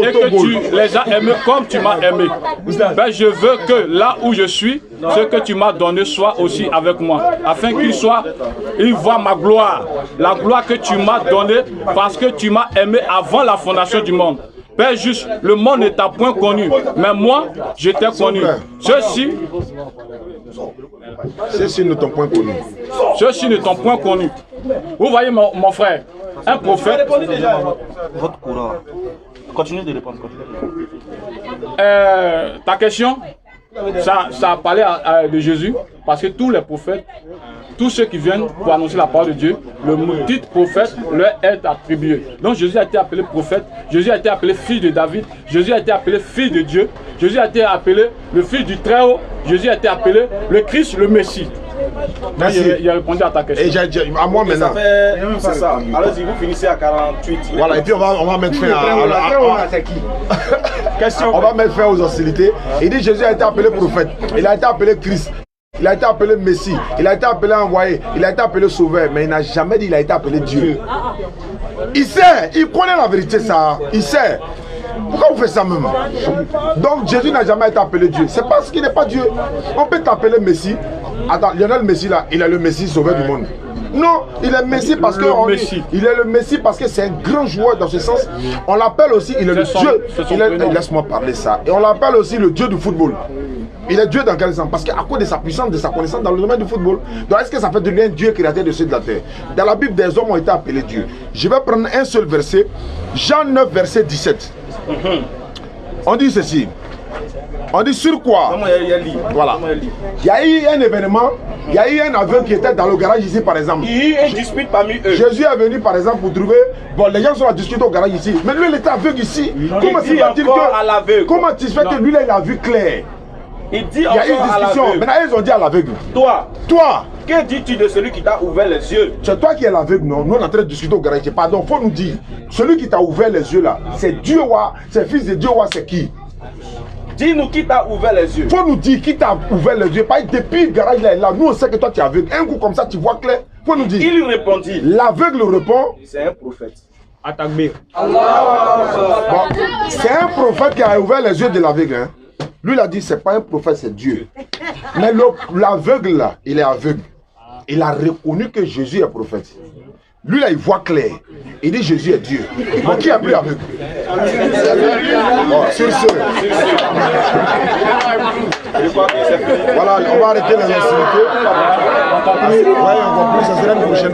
Et que tu les as aimés comme tu m'as aimé. Ben, je veux que là où je suis, ce que tu m'as donné soit aussi avec moi. Afin qu'ils voient ma gloire. La gloire que tu m'as donnée parce que tu m'as aimé avant la fondation du monde. Père juste, le monde ne t'a point connu, mais moi, je t'ai connu. Ceux-ci ne t'ont point connu. Ceux-ci ne t'ont point connu. Vous voyez mon frère, un prophète. Votre courant. Continuez de répondre. Ta question, ça a parlé de Jésus, parce que tous les prophètes, tous ceux qui viennent pour annoncer la parole de Dieu, le titre prophète leur est attribué. Donc Jésus a été appelé prophète, Jésus a été appelé fils de David, Jésus a été appelé fils de Dieu, Jésus a été appelé le fils du Très-Haut, Jésus a été appelé le Christ, le Messie. Merci. Il a répondu à ta question. Et à moi maintenant. C'est ça. Allez-y, vous finissez à 48. Voilà, et puis on va mettre fin Question. On va mettre fin aux hostilités. Il dit Jésus a été appelé prophète, il a été appelé Christ, il a été appelé Messie, il a été appelé envoyé, il a été appelé sauveur, mais il n'a jamais dit qu'il a été appelé Dieu. Il sait, il connaît la vérité, ça. Il sait. Pourquoi vous faites ça même? Donc Jésus n'a jamais été appelé Dieu. C'est parce qu'il n'est pas Dieu. On peut t'appeler Messie. Attends, Lionel Messi là, il est le Messie sauveur du monde. Non, il est Messie parce que il est le Messie parce que c'est un grand joueur dans ce sens. On l'appelle aussi, il est le Dieu. Laisse-moi parler ça. Et on l'appelle aussi le Dieu du football. Il est Dieu dans quel sens? Parce qu'à cause de sa puissance, de sa connaissance dans le domaine du football. Donc est-ce que ça fait de lui un Dieu créateur de ceux de la terre? Dans la Bible, des hommes ont été appelés Dieu. Je vais prendre un seul verset. Jean 9, verset 17. On dit ceci. On dit sur quoi? Voilà. Il y a eu un événement, il y a eu un aveugle qui était dans le garage ici par exemple. Il y a eu une dispute parmi eux. Jésus est venu par exemple pour trouver. Bon, les gens sont à discuter au garage ici. Mais lui il était aveugle ici. Comment tu vas dire que. Comment tu fais que lui là il a vu clair? Il dit il y a eu une discussion. Maintenant ils ont dit à l'aveugle. Toi, que dis-tu de celui qui t'a ouvert les yeux? C'est toi qui es l'aveugle, non? Nous on est en train de discuter au garage. Pardon, faut nous dire. Celui qui t'a ouvert les yeux là, c'est Dieu, c'est fils de Dieu, c'est qui? Dis-nous qui t'a ouvert les yeux. Faut nous dire qui t'a ouvert les yeux. Pas depuis le garage là, nous on sait que toi tu es aveugle. Un coup comme ça tu vois clair. Faut nous dire. Il répondit. L'aveugle répond. C'est un prophète. Atakbir. Bon, c'est un prophète qui a ouvert les yeux de l'aveugle. Hein. Lui il a dit c'est pas un prophète, c'est Dieu. Mais l'aveugle là, il est aveugle. Il a reconnu que Jésus est prophète. Lui là, il voit clair. Il dit Jésus est Dieu. Bon, qui a pris aveugle? Bon, sur ce. Voilà, on va arrêter les hostilités. Ouais, on va plus, ça sera une prochaine.